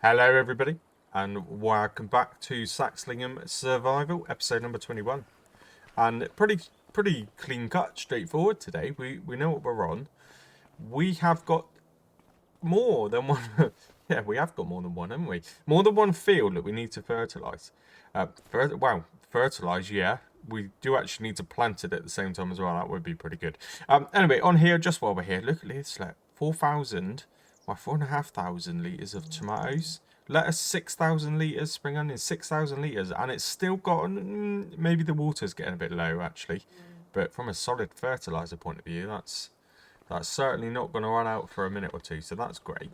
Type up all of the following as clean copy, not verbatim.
Hello, everybody, and welcome back to Saxlingham Survival, episode number 21. And pretty clean cut, straightforward today. We know what we're on. We have got more than one. Yeah, we have got more than one, haven't we? More than one field that we need to fertilise. Fertilise. Yeah, we do actually need to plant it at the same time as well. That would be pretty good. Anyway, on here, just while we're here, look at this. Like 4,000, 4,500 litres of tomatoes. Lettuce 6,000 litres, spring onions 6,000 litres, and it's still got maybe the water's getting a bit low actually, but from a solid fertiliser point of view, that's certainly not going to run out for a minute or two, so that's great.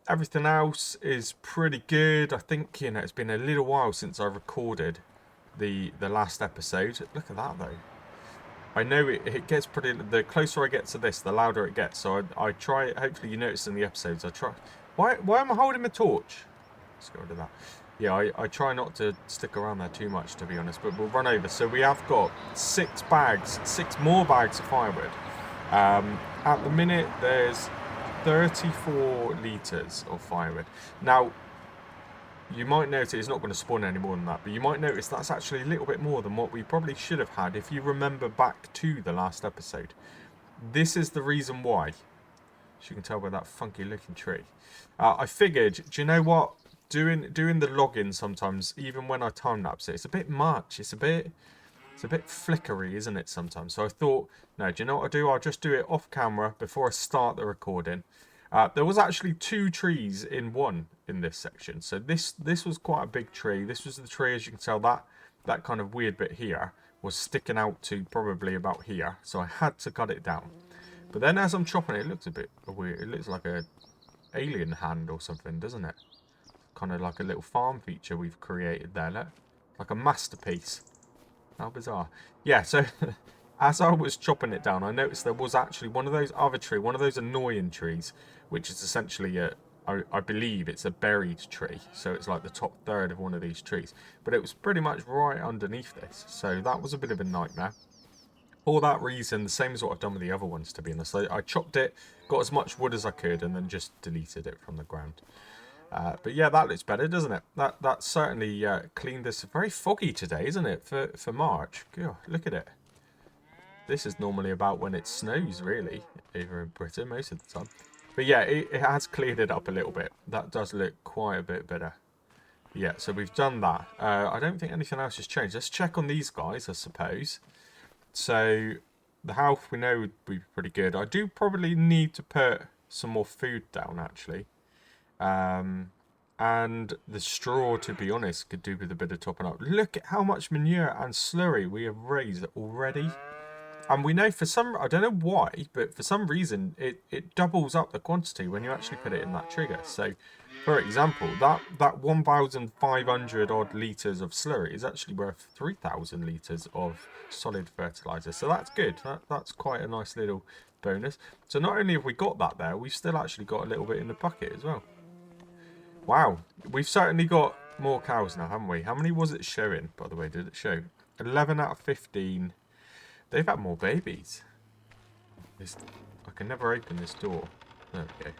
Everything else is pretty good. I think, it's been a little while since I recorded the last episode. Look at that, though. I know it gets pretty... The closer I get to this, the louder it gets. So I try... Hopefully you noticed in the episodes, I try... Why am I holding my torch? Let's get rid of that. Yeah, I try not to stick around there too much, to be honest. But we'll run over. So we have got 6 more bags of firewood. At the minute, there's 34 litres of firewood. Now, you might notice it's not going to spawn any more than that, but you might notice that's actually a little bit more than what we probably should have had if you remember back to the last episode. This is the reason why. As you can tell by that funky looking tree. I figured, do you know what? Doing the login sometimes, even when I time lapse it, it's a bit much. It's a bit flickery, isn't it, sometimes? So I thought, no, do you know what I'll do? I'll just do it off camera before I start the recording. There was actually 2 trees in one in this section. So this was quite a big tree. This was the tree, as you can tell, that kind of weird bit here was sticking out to probably about here. So I had to cut it down. But then as I'm chopping it, it looks a bit weird. It looks like a alien hand or something, doesn't it? Kind of like a little farm feature we've created there. Look, like a masterpiece. How bizarre. Yeah, so as I was chopping it down, I noticed there was actually one of those other trees, one of those annoying trees, which is essentially I believe it's a buried tree. So it's like the top third of one of these trees. But it was pretty much right underneath this. So that was a bit of a nightmare. For that reason, the same as what I've done with the other ones, to be honest. I chopped it, got as much wood as I could, and then just deleted it from the ground. But yeah, that looks better, doesn't it? That certainly cleaned this. Very foggy today, isn't it, for March? God, look at it. This is normally about when it snows, really, over in Britain most of the time. But yeah, it has cleared it up a little bit. That does look quite a bit better. Yeah, so we've done that. I don't think anything else has changed. Let's check on these guys, I suppose. So the health we know would be pretty good. I do probably need to put some more food down, actually. And the straw, to be honest, could do with a bit of topping up. Look at how much manure and slurry we have raised already. And we know I don't know why, but for some reason, it doubles up the quantity when you actually put it in that trigger. So, for example, that 1,500 odd litres of slurry is actually worth 3,000 litres of solid fertiliser. So that's good. That's quite a nice little bonus. So not only have we got that there, we've still actually got a little bit in the bucket as well. Wow, we've certainly got more cows now, haven't we? How many was it showing, by the way? Did it show? 11 out of 15. They've had more babies. I can never open this door. There we go.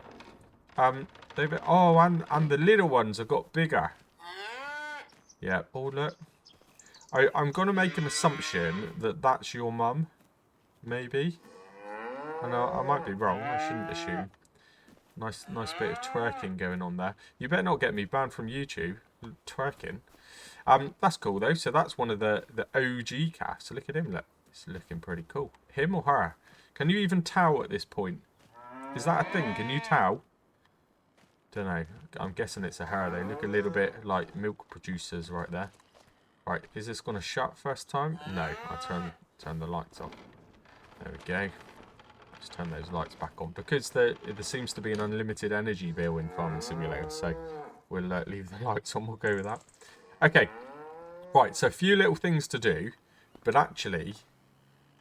And the little ones have got bigger. Yeah, oh look. I'm going to make an assumption that that's your mum. Maybe. I know, I might be wrong. I shouldn't assume. Nice bit of twerking going on there. You better not get me banned from YouTube. Twerking. That's cool though. So that's one of the OG calves. So look at him. Look, it's looking pretty cool. Him or her? Can you even tell at this point? Is that a thing? Can you tell? Don't know. I'm guessing it's a her. They look a little bit like milk producers right there. Right, is this going to shut first time? No, I turn the lights off. There we go. Just turn those lights back on because there seems to be an unlimited energy bill in Farming Simulator, so we'll leave the lights on. We'll go with that. Okay, right. So a few little things to do, but actually,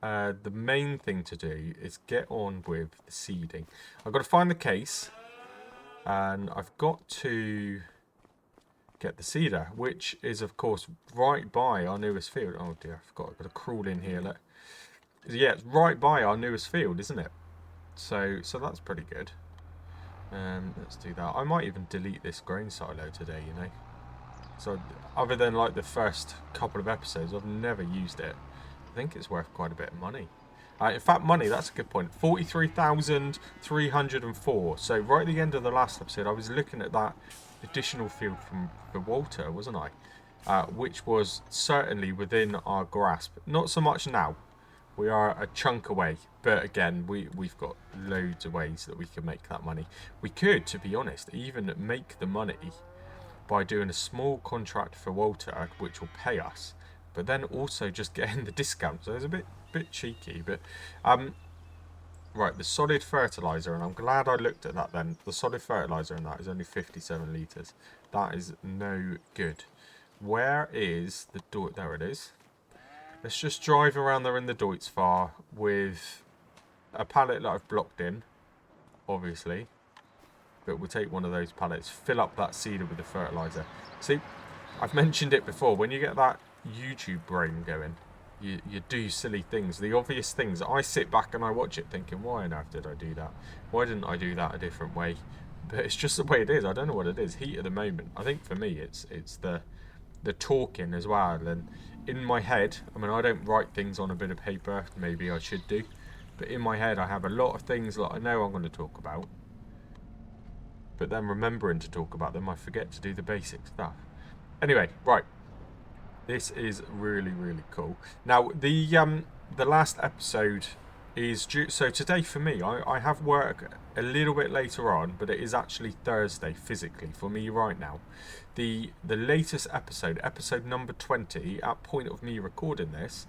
the main thing to do is get on with the seeding. I've got to find the case, and I've got to get the seeder, which is of course right by our newest field. Oh dear, I forgot. I've got to crawl in here. Look. Yeah, it's right by our newest field, isn't it? So that's pretty good. Let's do that. I might even delete this grain silo today, you know. So other than like the first couple of episodes, I've never used it. I think it's worth quite a bit of money. In fact, money, that's a good point. 43,304. So right at the end of the last episode, I was looking at that additional field for Walter, wasn't I? Which was certainly within our grasp. Not so much now. We are a chunk away. But again, we've got loads of ways that we can make that money. We could, to be honest, even make the money by doing a small contract for Walter, which will pay us, but then also just getting the discount. So it's a bit cheeky, but right, the solid fertilizer, and I'm glad I looked at that then. The solid fertilizer in that is only 57 litres. That is no good. Where is the Deutz? There it is. Let's just drive around there in the Deutz with a pallet that I've blocked in, obviously. But we'll take one of those pallets, fill up that seeder with the fertilizer. See, I've mentioned it before, when you get that YouTube brain going, you do silly things, the obvious things. I sit back and I watch it thinking, why on earth did I do that? Why didn't I do that a different way? But it's just the way it is. I don't know what it is. Heat of the moment. I think for me it's the talking as well. And in my head, I mean, I don't write things on a bit of paper. Maybe I should do. But in my head, I have a lot of things that I know I'm going to talk about. But then remembering to talk about them, I forget to do the basic stuff. Anyway, right. This is really, really cool. Now, the last episode is due. So today for me, I have work a little bit later on, but it is actually Thursday physically for me right now. The latest episode, episode number 20, at point of me recording this,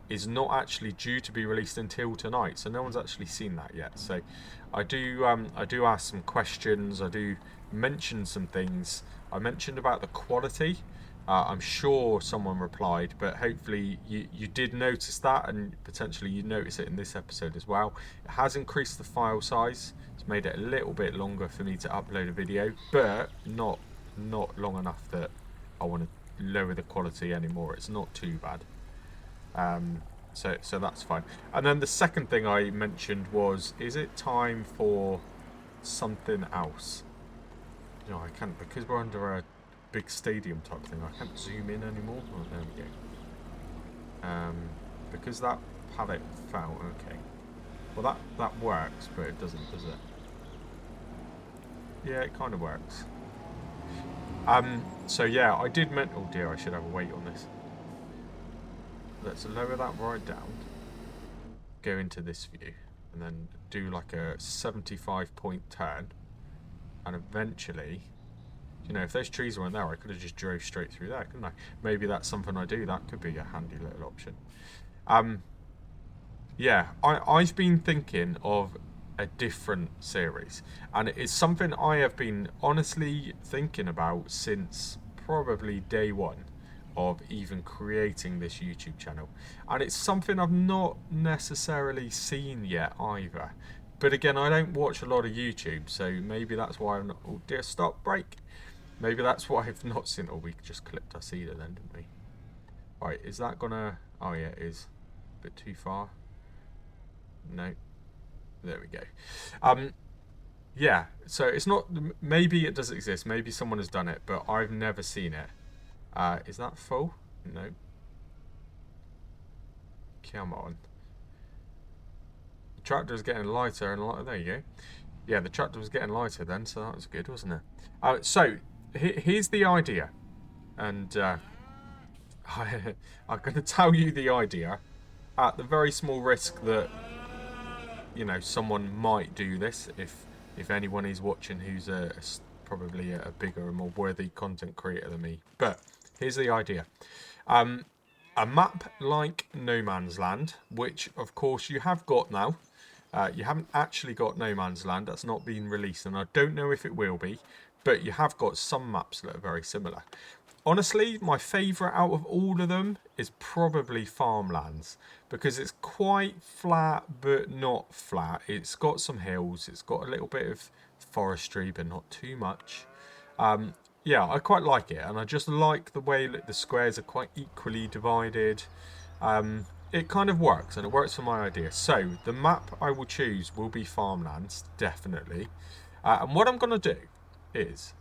is not actually due to be released until tonight. So no one's actually seen that yet. So I do ask some questions. I do mention some things. I mentioned about the quality. I'm sure someone replied, but hopefully you did notice that, and potentially you notice it in this episode as well. It has increased the file size. It's made it a little bit longer for me to upload a video, but not long enough that I want to lower the quality anymore. It's not too bad. So that's fine. And then the second thing I mentioned was, is it time for something else? You know, I can't, because we're under a big stadium type thing, I can't zoom in anymore. Oh, there we go. Because that pallet fell. Okay. Well, that works, but it doesn't, does it? Yeah, it kind of works. So yeah, I did oh dear, I should have a weight on this. Let's lower that right down, go into this view, and then do like a 75-point turn, and eventually, you know, if those trees weren't there, I could have just drove straight through there, couldn't I? Maybe that's something I do. That could be a handy little option. Yeah, I've been thinking of a different series, and it's something I have been honestly thinking about since probably day one of even creating this YouTube channel, and it's something I've not necessarily seen yet either. But again, I don't watch a lot of YouTube, so maybe that's why I'm not. Oh dear, stop, break. Maybe that's why I've not seen. Oh, we just clipped our cedar then, didn't we? Right, is that gonna? Oh yeah, it is. A bit too far. No. There we go. Yeah, so it's not. Maybe it does exist. Maybe someone has done it, but I've never seen it. Is that full? No. Come on. The tractor is getting lighter and lighter. There you go. Yeah, the tractor was getting lighter then, so that was good, wasn't it? So, here's the idea. And I'm going to tell you the idea at the very small risk that, you know, someone might do this if anyone is watching who's probably a bigger and more worthy content creator than me. But here's the idea. A map like No Man's Land, which of course you have got now. You haven't actually got No Man's Land. That's not been released, and I don't know if it will be, but you have got some maps that are very similar. Honestly, my favourite out of all of them is probably Farmlands, because it's quite flat but not flat. It's got some hills, it's got a little bit of forestry but not too much. Yeah, I quite like it, and I just like the way that the squares are quite equally divided. It kind of works, and it works for my idea. So the map I will choose will be Farmlands, definitely. And what I'm going to do is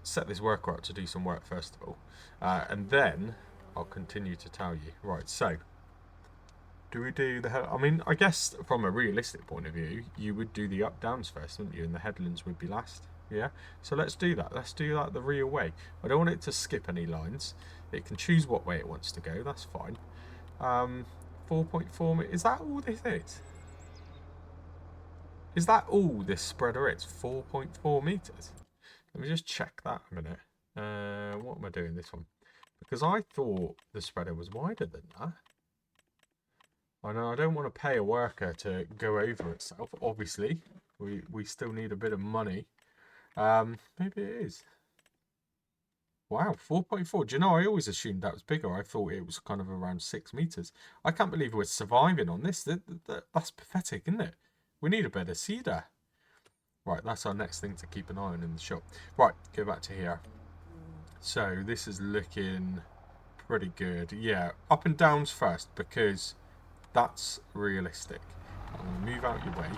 set this worker up to do some work first of all. And then I'll continue to tell you. Right, so do we do the... I mean, I guess from a realistic point of view, you would do the up-downs first, wouldn't you? And the headlands would be last. Yeah? So let's do that. Let's do that the real way. I don't want it to skip any lines. It can choose what way it wants to go. That's fine. 4.4 meters. Is that all this is? Is that all this spreader is? 4.4 meters? Let me just check that a minute. What am I doing this one? Because I thought the spreader was wider than that. I know I don't want to pay a worker to go over itself. Obviously, we still need a bit of money. Maybe it is. Wow, 4.4. Do you know, I always assumed that was bigger. I thought it was kind of around 6 meters. I can't believe we're surviving on this. That's pathetic, isn't it? We need a better seeder. Right, that's our next thing to keep an eye on in the shop. Right, go back to here. So this is looking pretty good. Yeah, up and downs first because that's realistic. I'm going to move out your way.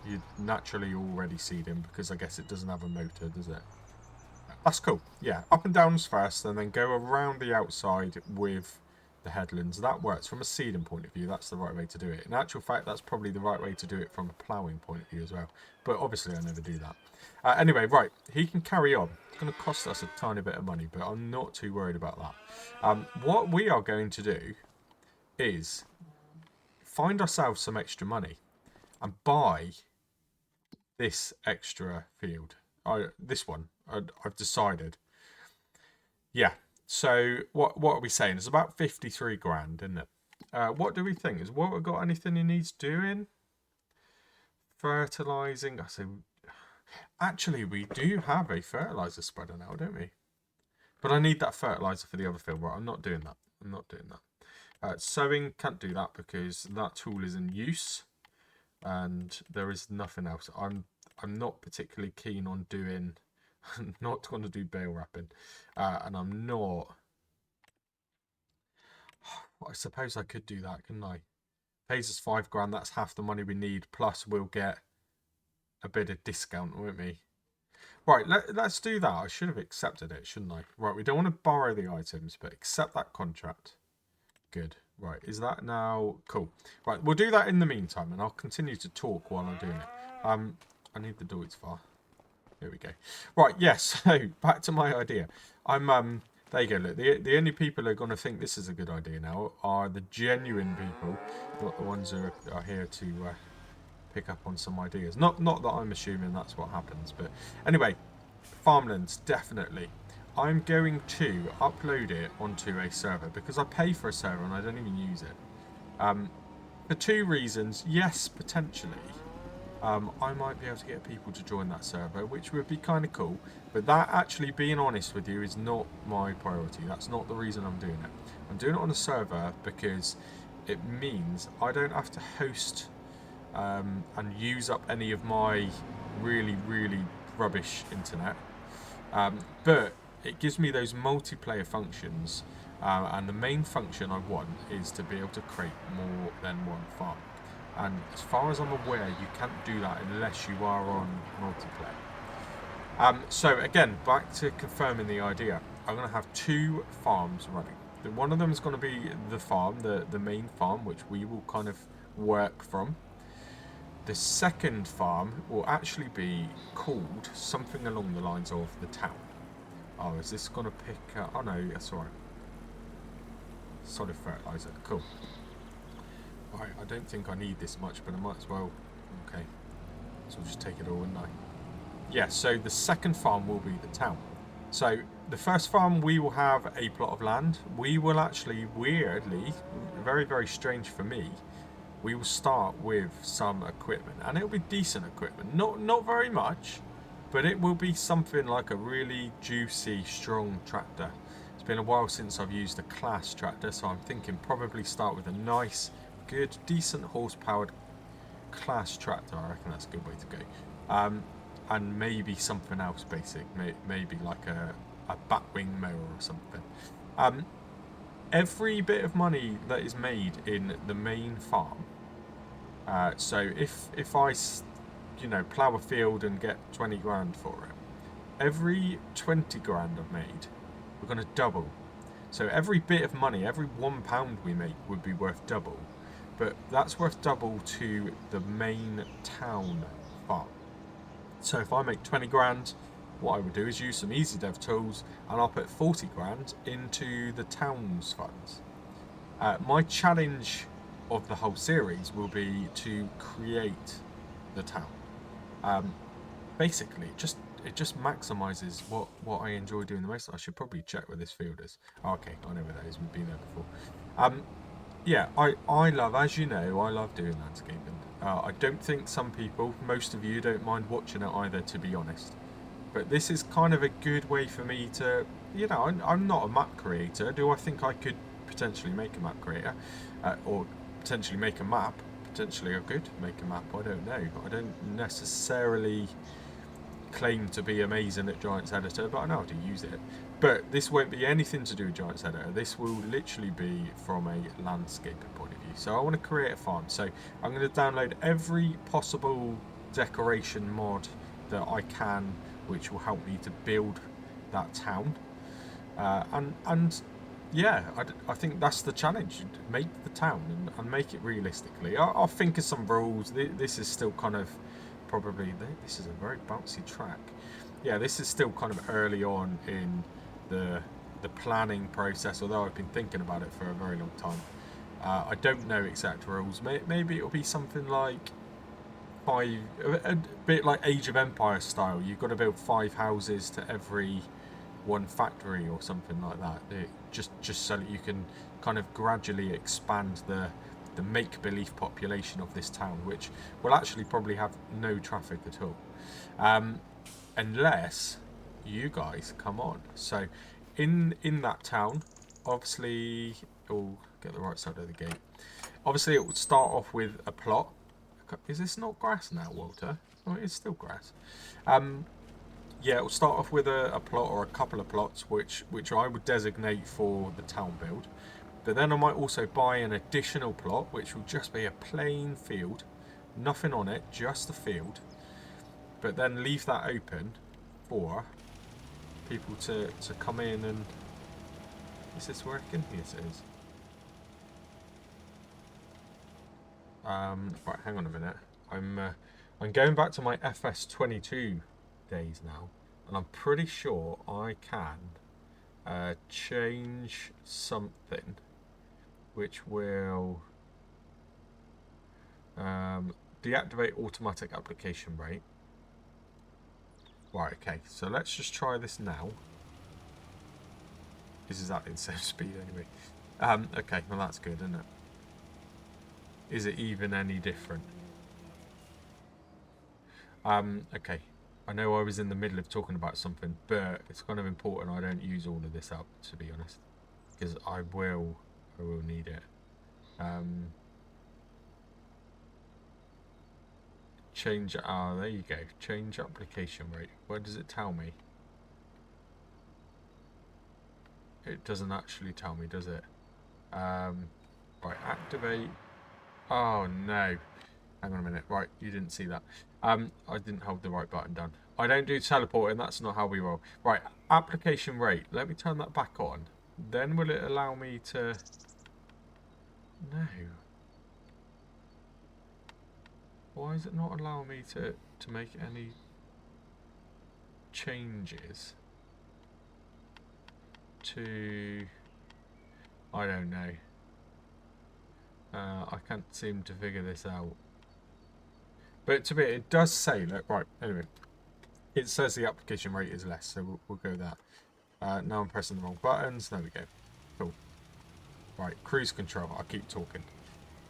You're naturally already seeding because I guess it doesn't have a motor, does it? That's cool. Yeah, up and downs first and then go around the outside with the headlands. That works from a seeding point of view. That's the right way to do it. In actual fact, that's probably the right way to do it from a ploughing point of view as well. But obviously I never do that. Anyway, right, he can carry on. It's going to cost us a tiny bit of money, but I'm not too worried about that. What we are going to do is find ourselves some extra money and buy this extra field. This one, I've decided. Yeah. So what are we saying? It's about 53 grand, isn't it? What do we think? Has Walter got anything he needs doing? Fertilizing. I say, actually, we do have a fertilizer spreader now, don't we? But I need that fertilizer for the other field. Right, I'm not doing that. I'm not doing that. Sowing, can't do that because that tool is in use, and there is nothing else. I'm not particularly keen on doing. I'm not going to do bale wrapping, and I'm not. I suppose I could do that, couldn't I? Pays us 5 grand. That's half the money we need. Plus, we'll get a bit of discount, won't we? Right, let's do that. I should have accepted it, shouldn't I? Right, we don't want to borrow the items, but accept that contract. Good. Right, is that now cool? Right, we'll do that in the meantime, and I'll continue to talk while I'm doing it. I need the Deutz far. Here we go. Right, yes. So back to my idea. There you go. Look, the only people who are going to think this is a good idea now are the genuine people, not the ones who are here to pick up on some ideas. Not that I'm assuming that's what happens, but anyway, farmlands definitely. I'm going to upload it onto a server because I pay for a server and I don't even use it. For 2 reasons. Yes, potentially. I might be able to get people to join that server, which would be kind of cool. But that, actually, being honest with you, is not my priority. That's not the reason I'm doing it. I'm doing it on a server because it means I don't have to host and use up any of my really, really rubbish internet. But it gives me those multiplayer functions. And the main function I want is to be able to create more than one farm. And as far as I'm aware, you can't do that unless you are on multiplayer. So again, back to confirming the idea. I'm going to have 2 farms running. One of them is going to be the farm, the main farm, which we will kind of work from. The second farm will actually be called something along the lines of the town. Oh, is this going to pick... oh no, that's alright. Solid fertilizer, cool. Right, I don't think I need this much, but I might as well. Okay, so I'll just take it all, wouldn't I? Yeah, so the second farm will be the town. So the first farm, we will have a plot of land. We will actually, weirdly, very, very strange for me, we will start with some equipment. And it'll be decent equipment. Not very much, but it will be something like a really juicy, strong tractor. It's been a while since I've used a class tractor, so I'm thinking probably start with a nice, good, decent horse-powered class tractor. I reckon that's a good way to go. And maybe something else basic, maybe like a batwing mower or something. Every bit of money that is made in the main farm So if I, you know, plough a field and get 20 grand for it, every 20 grand I've made, we're going to double. So every bit of money, every £1 we make would be worth double. But that's worth double to the main town farm. So if I make 20 grand, what I would do is use some easy dev tools and I'll put 40 grand into the town's funds. My challenge of the whole series will be to create the town. Basically, it just maximizes what I enjoy doing the most. I should probably check where this field is. Oh, okay, I know where that is. We've been there before. Yeah, I love, as you know, I love doing landscaping. I don't think some people, most of you, don't mind watching it either, to be honest. But this is kind of a good way for me to, you know, I'm not a map creator. Do I think I could potentially make a map creator? Or potentially make a map? Potentially I could make a map, I don't know. I don't necessarily claim to be amazing at Giants Editor, but I know how to use it. But this won't be anything to do with Giants Editor. This will literally be from a landscaping point of view. So I want to create a farm. So I'm going to download every possible decoration mod that I can, which will help me to build that town. And yeah, I think that's the challenge. Make the town and make it realistically. I'll think of some rules. This is still kind of probably, this is a very bouncy track. Yeah, this is still kind of early on in the planning process, although I've been thinking about it for a very long time. I don't know exact rules. Maybe it'll be something like a bit like Age of Empires style. You've got to build 5 houses to every 1 factory or something like that. Just so that you can kind of gradually expand the make-believe population of this town, which will actually probably have no traffic at all, unless you guys come on. So in that town, obviously, oh, get the right side of the gate. Obviously, it would start off with a plot. Is this not grass now, Walter? Oh, it is still grass. Yeah, it will start off with a plot or a couple of plots, which I would designate for the town build. But then I might also buy an additional plot, which will just be a plain field, nothing on it, just a field. But then leave that open for people to come in and... Is this working? Yes, it is. Right, hang on a minute. I'm going back to my FS22 days now, and I'm pretty sure I can change something which will deactivate automatic application rate. Right, okay, so let's just try this now. This is at the same speed anyway. Okay, well that's good, isn't it? Is it even any different? Okay, I know I was in the middle of talking about something, but it's kind of important I don't use all of this up, to be honest, because I will need it. Change, there you go, change application rate. Where does it tell me? It doesn't actually tell me, does it? Right, activate. Oh no, hang on a minute. Right, you didn't see that. I didn't hold the right button down. I don't do teleporting, that's not how we roll. Right, application rate. Let me turn that back on. Then will it allow me to... No. Why is it not allowing me to make any changes to... I don't know. I can't seem to figure this out. But to me, it does say, look, right, anyway. It says the application rate is less, so we'll go with that. Now I'm pressing the wrong buttons. There we go. Cool. Right, cruise control. I'll keep talking.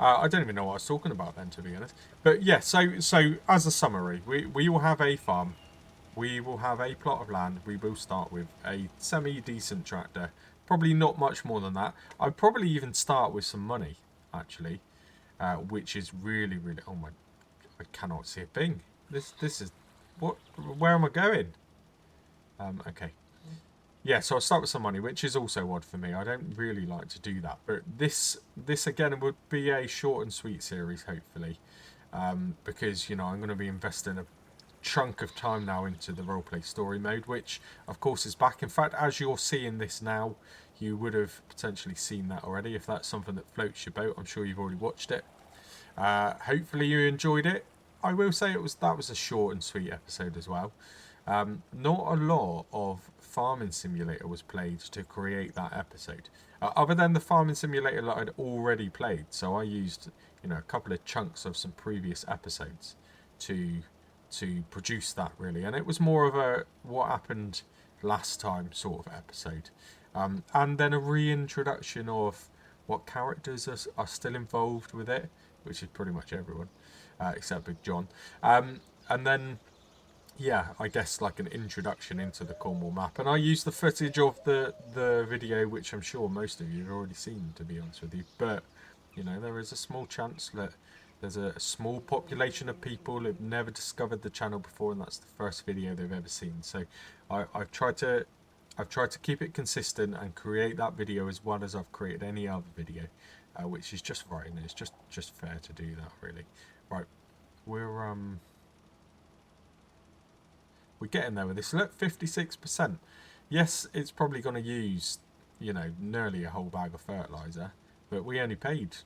I don't even know what I was talking about then, to be honest. But yeah, so as a summary, we will have a farm. We will have a plot of land. We will start with a semi-decent tractor. Probably not much more than that. I'd probably even start with some money, actually. Which is really, really... Oh my... I cannot see a thing. This is... What? Where am I going? Okay. Yeah, so I'll start with some money, which is also odd for me. I don't really like to do that, but this again would be a short and sweet series, hopefully, because you know I'm going to be investing a chunk of time now into the roleplay story mode, which of course is back. In fact, as you're seeing this now, you would have potentially seen that already. If that's something that floats your boat, I'm sure you've already watched it. Hopefully you enjoyed it. I will say that was a short and sweet episode as well. Not a lot of Farming Simulator was played to create that episode, other than the Farming Simulator that I'd already played. So I used, you know, a couple of chunks of some previous episodes to produce that really, and it was more of a what happened last time sort of episode, and then a reintroduction of what characters are still involved with it, which is pretty much everyone except Big John, and then yeah, I guess like an introduction into the Cornwall map. And I used the footage of the video, which I'm sure most of you have already seen, to be honest with you. But, you know, there is a small chance that there's a small population of people who've never discovered the channel before, and that's the first video they've ever seen. So I've tried to keep it consistent and create that video as well as I've created any other video, which is just right, and it's just fair to do that, really. Right, we're getting there with this. Look, 56%. Yes, it's probably going to use, you know, nearly a whole bag of fertilizer, but we only paid,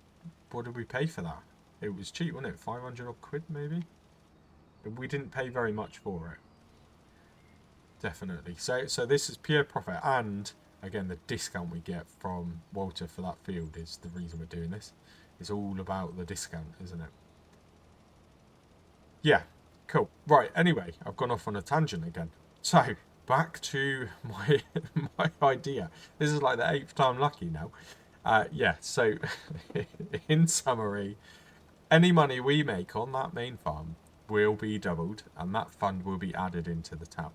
what did we pay for that? It was cheap, wasn't it? 500 odd quid, maybe? But we didn't pay very much for it. Definitely. So this is pure profit, and again, the discount we get from Walter for that field is the reason we're doing this. It's all about the discount, isn't it? Yeah, cool. Right, anyway, I've gone off on a tangent again. So, back to my my idea. This is like the 8th time lucky now. Yeah, so in summary, any money we make on that main farm will be doubled, and that fund will be added into the town.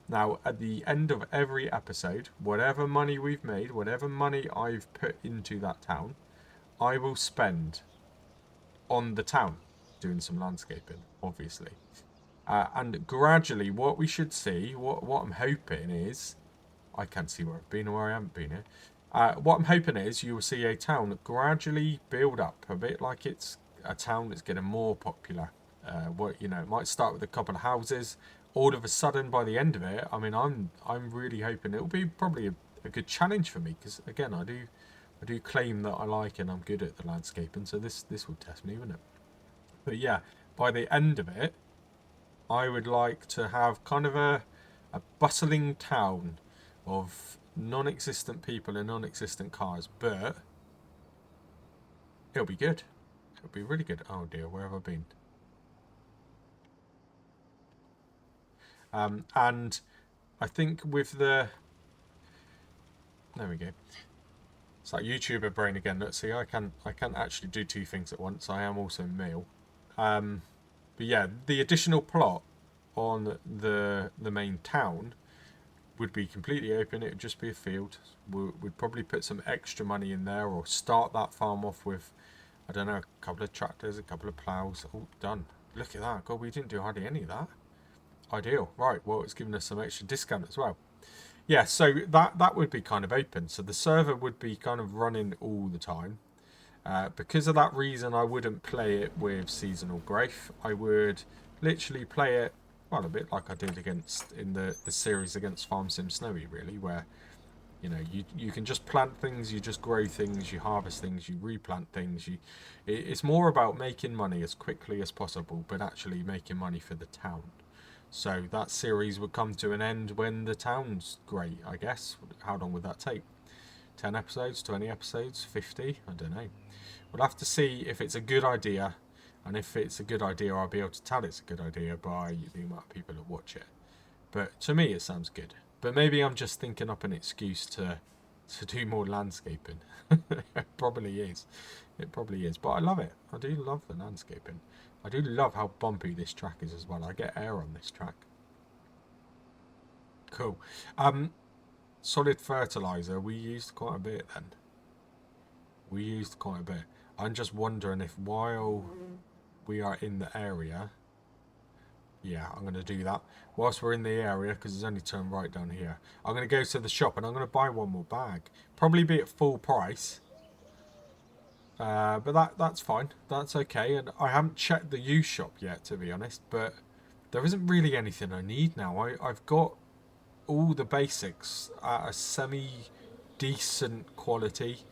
Now, at the end of every episode, whatever money we've made, whatever money I've put into that town, I will spend on the town doing some landscaping, obviously. And gradually, what we should see, what I'm hoping is, I can't see where I've been or where I haven't been here. What I'm hoping is you will see a town gradually build up, a bit like it's a town that's getting more popular. What, you know, it might start with a couple of houses. All of a sudden, by the end of it, I mean, I'm really hoping it'll be probably a good challenge for me, because again, I do claim that I like and I'm good at the landscaping, so this will test me, wouldn't it? But yeah, by the end of it, I would like to have kind of a bustling town of non-existent people and non-existent cars, but it'll be good. It'll be really good. Oh dear, where have I been? And I think with the... There we go. It's like YouTuber brain again. Let's see, I can actually do two things at once. I am also male. But yeah, the additional plot on the main town would be completely open. It would just be a field. We'd probably put some extra money in there, or start that farm off with, I don't know, a couple of tractors, a couple of plows. All done. Look at that. God, we didn't do hardly any of that. Ideal. Right, well, it's given us some extra discount as well. Yeah, so that would be kind of open. So the server would be kind of running all the time. Because of that reason, I wouldn't play it with seasonal growth. I would literally play it, well, a bit like I did against in the series against Farm Sim Snowy, really, where, you know, you can just plant things, you just grow things, you harvest things, you replant things. It's more about making money as quickly as possible, but actually making money for the town. So that series would come to an end when the town's great, I guess. How long would that take? 10 episodes, 20 episodes, 50? I don't know. We'll have to see if it's a good idea, and if it's a good idea, I'll be able to tell it's a good idea by the amount of people that watch it. But to me, it sounds good. But maybe I'm just thinking up an excuse to do more landscaping. It probably is. It probably is. But I love it. I do love the landscaping. I do love how bumpy this track is as well. I get air on this track. Cool. Solid fertilizer, we used quite a bit then. We used quite a bit. I'm just wondering if while we are in the area, Yeah, I'm going to do that. Whilst we're in the area, because it's only turned right down here, I'm going to go to the shop and I'm going to buy one more bag. Probably be at full price. But that's fine. That's okay. And I haven't checked the used shop yet, to be honest. But there isn't really anything I need now. I've got all the basics at a semi-decent quality.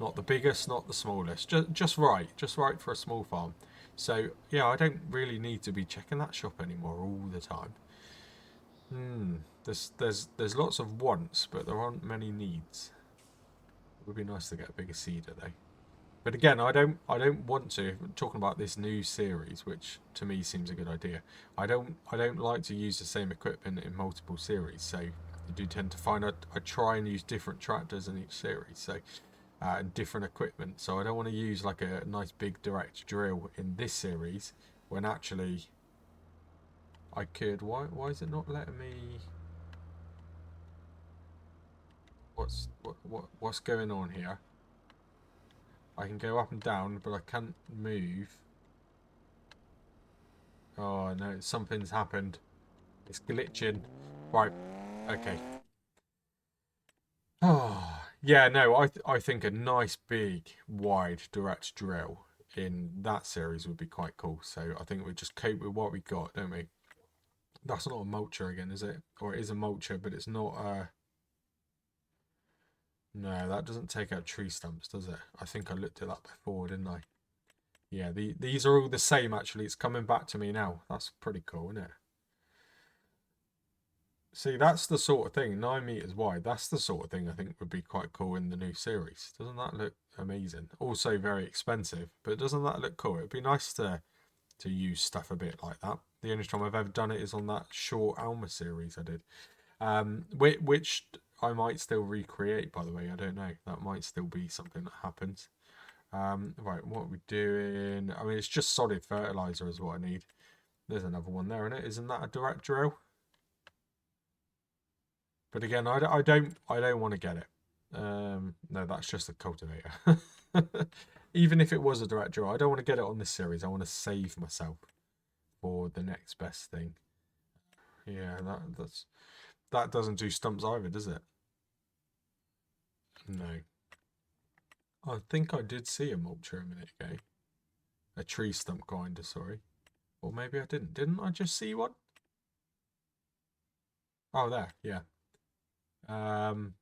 Not the biggest, not the smallest. Just right. Just right for a small farm. So, yeah, I don't really need to be checking that shop anymore all the time. There's lots of wants, but there aren't many needs. It would be nice to get a bigger seeder though. But again, I don't want to. Talking about this new series, which to me seems a good idea. I don't like to use the same equipment in multiple series. So I do tend to find I try and use different tractors in each series. So and different equipment. So I don't want to use like a nice big direct drill in this series when actually I could. Why is it not letting me? What's going on here? I can go up and down, but I can't move. Oh no, something's happened. It's glitching. Right. Okay. Oh yeah, no. I think a nice big wide direct drill in that series would be quite cool. So I think we just cope with what we got, don't we? That's not a mulcher again, is it? Or it is a mulcher, but it's not a. No, that doesn't take out tree stumps, does it? I think I looked at that before, didn't I? Yeah, these are all the same, actually. It's coming back to me now. That's pretty cool, isn't it? See, that's the sort of thing, 9 meters wide. That's the sort of thing I think would be quite cool in the new series. Doesn't that look amazing? Also very expensive, but doesn't that look cool? It'd be nice to use stuff a bit like that. The only time I've ever done it is on that short Alma series I did. Which I might still recreate, by the way. I don't know. That might still be something that happens. Right, what are we doing? I mean, it's just solid fertilizer is what I need. There's another one there, isn't it? Isn't that a direct drill? But again, I don't want to get it. No, that's just a cultivator. Even if it was a direct drill, I don't want to get it on this series. I want to save myself for the next best thing. Yeah, that doesn't do stumps either, does it? No. I think I did see a mulcher a minute ago. A tree stump grinder, sorry. Or maybe I didn't. Didn't I just see one? Oh, there, yeah. Um,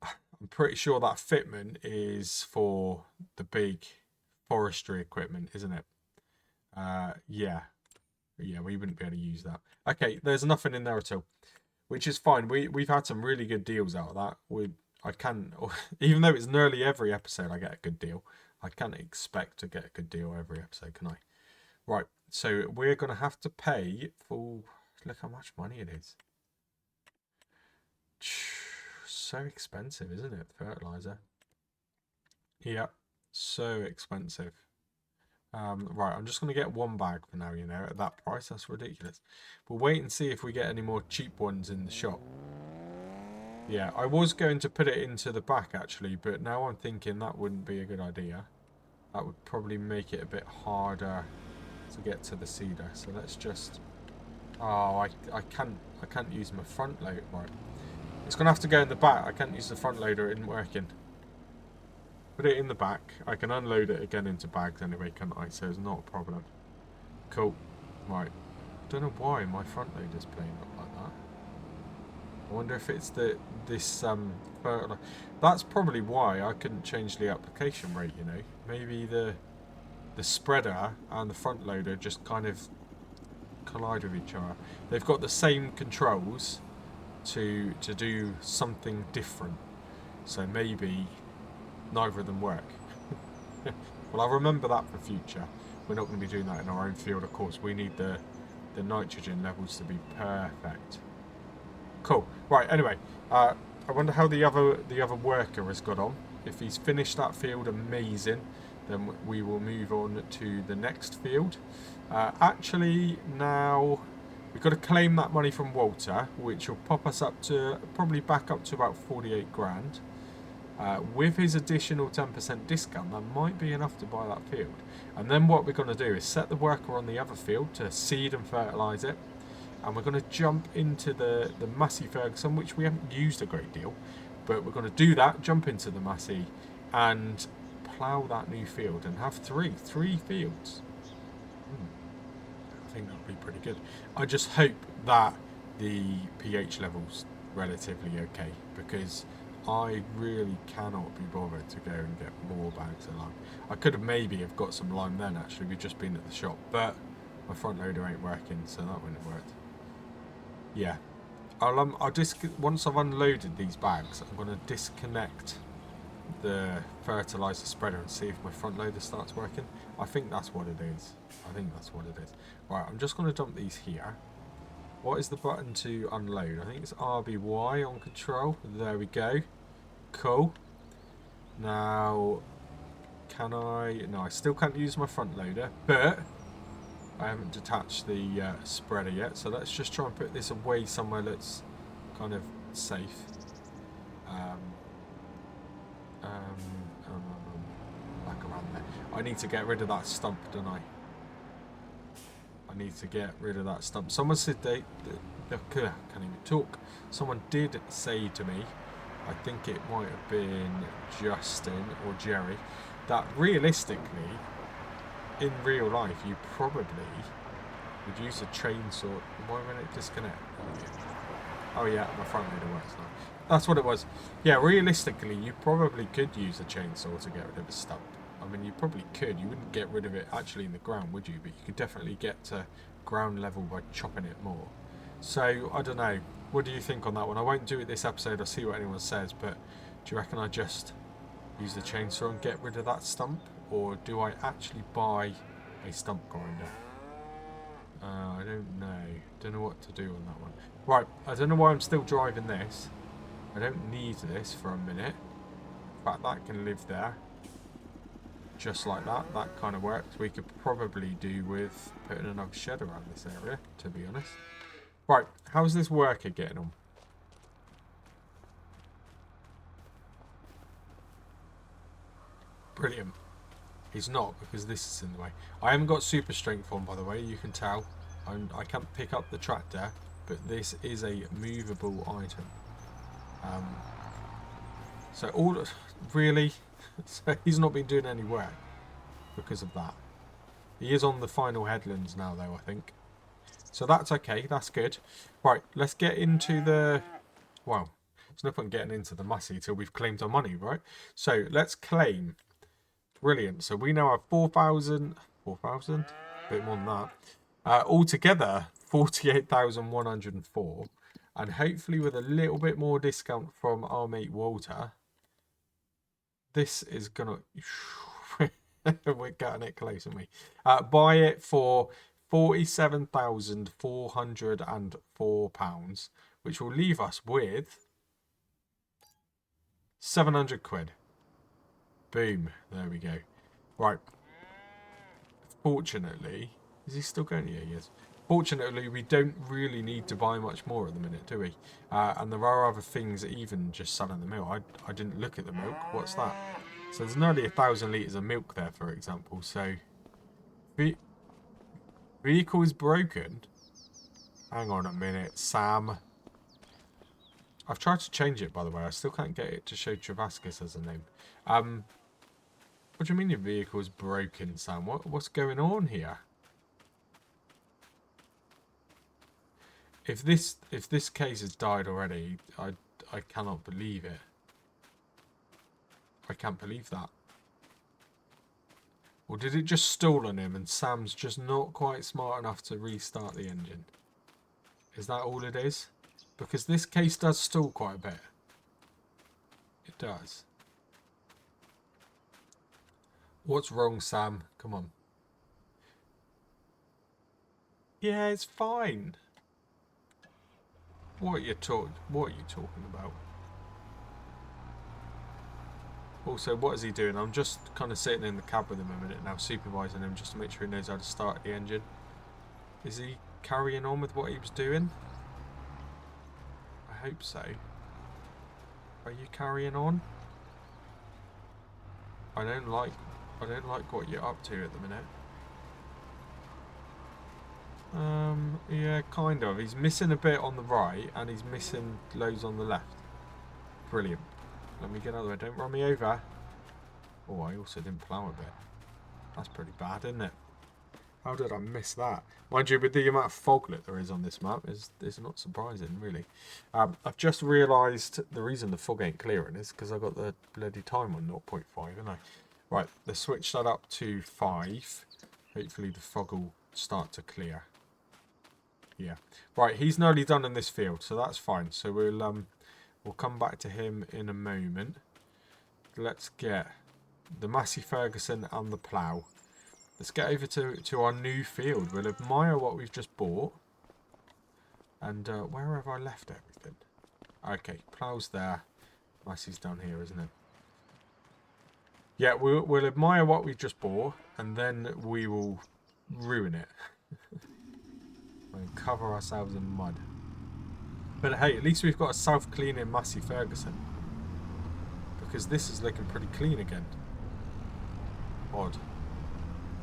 I'm pretty sure that fitment is for the big forestry equipment, isn't it? Yeah. Yeah, we wouldn't be able to use that. Okay, there's nothing in there at all, which is fine. We've had some really good deals out of that. I can, even though it's nearly every episode I get a good deal, I can't expect to get a good deal every episode, can I? Right, so we're going to have to pay for, look how much money it is. So expensive, isn't it, fertilizer? Yeah, so expensive. Right, I'm just going to get one bag for now, at that price. That's ridiculous. We'll wait and see if we get any more cheap ones in the shop. Yeah, I was going to put it into the back, actually, but now I'm thinking that wouldn't be a good idea. That would probably make it a bit harder to get to the seeder. So let's just... Oh, I can't use my front loader. Right. It's going to have to go in the back. I can't use the front loader. It isn't working. Put it in the back. I can unload it again into bags anyway, can't I? So it's not a problem. Cool. Right. Don't know why my front loader's playing up like that. I wonder if it's this fertilizer. That's probably why I couldn't change the application rate, Maybe the spreader and the front loader just kind of collide with each other. They've got the same controls to do something different. So maybe neither of them work. Well, I'll remember that for future. We're not going to be doing that in our own field, of course. We need the nitrogen levels to be perfect. Cool. Right, anyway, I wonder how the other worker has got on. If he's finished that field, amazing. Then we will move on to the next field. Actually, now we've got to claim that money from Walter, which will pop us up to, probably back up to about 48 grand. With his additional 10% discount, that might be enough to buy that field. And then what we're going to do is set the worker on the other field to seed and fertilise it. And we're going to jump into the Massey Ferguson, which we haven't used a great deal. But we're going to do that, jump into the Massey and plough that new field and have three fields. I think that would be pretty good. I just hope that the pH level's relatively okay, because I really cannot be bothered to go and get more bags of lime. I could have maybe have got some lime then, actually. We've just been at the shop, but my front loader ain't working, so that wouldn't have worked. Yeah, I'll once I've unloaded these bags, I'm going to disconnect the fertilizer spreader and see if my front loader starts working. I think that's what it is. Right, I'm just going to dump these here. What is the button to unload? I think it's RBY on control. There we go. Cool. Now, can I... No, I still can't use my front loader, but I haven't detached the spreader yet. So let's just try and put this away somewhere that's kind of safe. Back around there. I need to get rid of that stump, don't I? I need to get rid of that stump. Someone said I can't even talk. Someone did say to me, I think it might have been Justin or Jerry, that realistically, in real life, you probably would use a chainsaw. Why won't it disconnect? Oh yeah, my front loader works now. That's what it was. Yeah, realistically, you probably could use a chainsaw to get rid of a stump. I mean, you probably could. You wouldn't get rid of it actually in the ground, would you? But you could definitely get to ground level by chopping it more. So, I don't know. What do you think on that one? I won't do it this episode. I'll see what anyone says. But do you reckon I just use the chainsaw and get rid of that stump? Or do I actually buy a stump grinder? I don't know. Don't know what to do on that one. Right, I don't know why I'm still driving this. I don't need this for a minute. In fact, that can live there. Just like that. That kind of works. We could probably do with putting another shed around this area, to be honest. Right, how's this worker getting on? Brilliant. He's not, because this is in the way. I haven't got super strength on, by the way, you can tell. I can't pick up the tractor, but this is a movable item. So all... Really? So he's not been doing any work because of that. He is on the final headlands now, though, I think. So that's okay, that's good. Right, let's get into the... Well, there's no point getting into the Massey till we've claimed our money, right? So let's claim... Brilliant. So we now have 4,000, a bit more than that. Altogether, 48,104. And hopefully with a little bit more discount from our mate Walter, this is going to... We're getting it close, aren't we? Buy it for £47,404, which will leave us with 700 quid. Boom. There we go. Right. Fortunately... Is he still going? Yeah, he is. Fortunately, we don't really need to buy much more at the minute, do we? And there are other things, even just selling the milk. I didn't look at the milk. What's that? So there's nearly 1,000 litres of milk there, for example. So, vehicle is broken. Hang on a minute, Sam. I've tried to change it, by the way. I still can't get it to show Travascus as a name. What do you mean your vehicle is broken, Sam? What's going on here? If this case has died already, I cannot believe it. I can't believe that. Or did it just stall on him and Sam's just not quite smart enough to restart the engine? Is that all it is? Because this case does stall quite a bit. It does. What's wrong, Sam? Come on. Yeah, it's fine. What are you talking about? Also, what is he doing? I'm just kind of sitting in the cab with him a minute now, supervising him just to make sure he knows how to start the engine. Is he carrying on with what he was doing? I hope so. Are you carrying on? I don't like what you're up to at the minute. Yeah, kind of. He's missing a bit on the right, and he's missing loads on the left. Brilliant. Let me get out of the way. Don't run me over. Oh, I also didn't plough a bit. That's pretty bad, isn't it? How did I miss that? Mind you, with the amount of foglet there is on this map, is not surprising, really. I've just realised the reason the fog ain't clearing is because I got the bloody time on 0.5, haven't I? Right, let's switch that up to 5. Hopefully the fog will start to clear. Yeah. Right, he's nearly done in this field, so that's fine. So we'll come back to him in a moment. Let's get the Massey Ferguson and the plough. Let's get over to our new field. We'll admire what we've just bought. And where have I left everything? Okay, plough's there. Massey's down here, isn't it? Yeah, we'll admire what we've just bought, and then we will ruin it. And cover ourselves in mud. But hey, at least we've got a self-cleaning Massey Ferguson. Because this is looking pretty clean again. Odd.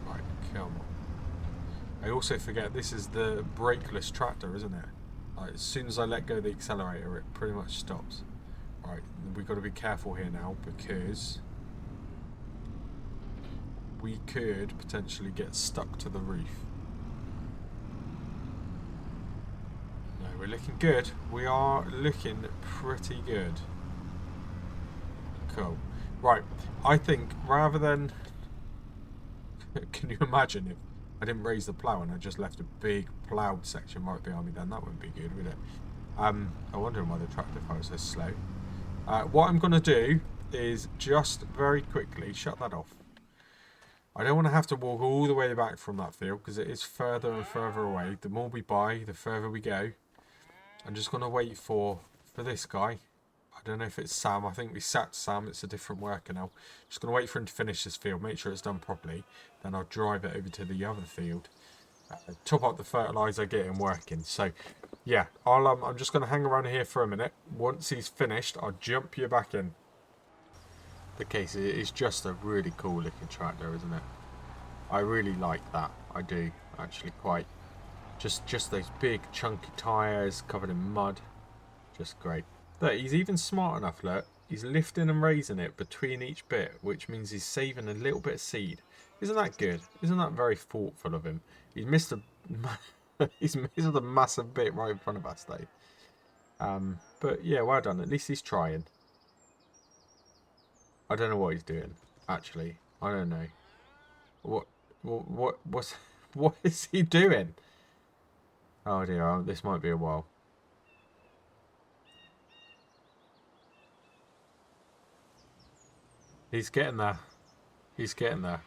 Right, come on. I also forget this is the brakeless tractor, isn't it? Like, as soon as I let go of the accelerator, it pretty much stops. Right, we've got to be careful here now, because we could potentially get stuck to the roof. No, we're looking good. We are looking pretty good. Cool. Right, I think rather than... Can you imagine if I didn't raise the plough and I just left a big ploughed section right behind me? Then that wouldn't be good, would it? I wonder why the tractor fire is so slow. What I'm going to do is just very quickly shut that off. I don't want to have to walk all the way back from that field because it is further and further away. The more we buy, the further we go. I'm just going to wait for this guy. I don't know if it's Sam. I think we sacked Sam. It's a different worker now. Just going to wait for him to finish this field. Make sure it's done properly. Then I'll drive it over to the other field. Top up the fertiliser, get him working. So, yeah. I'm just going to hang around here for a minute. Once he's finished, I'll jump you back in. The case is just a really cool looking tractor, isn't it? I really like that. I do. Actually quite. Just those big chunky tyres covered in mud. Just great. Look, he's even smart enough, look. He's lifting and raising it between each bit, which means he's saving a little bit of seed. Isn't that good? Isn't that very thoughtful of him? He's missed he's missed a massive bit right in front of us, though. But yeah, well done. At least he's trying. I don't know what he's doing, actually. I don't know. What is he doing? Oh dear, this might be a while. He's getting there. He's getting there.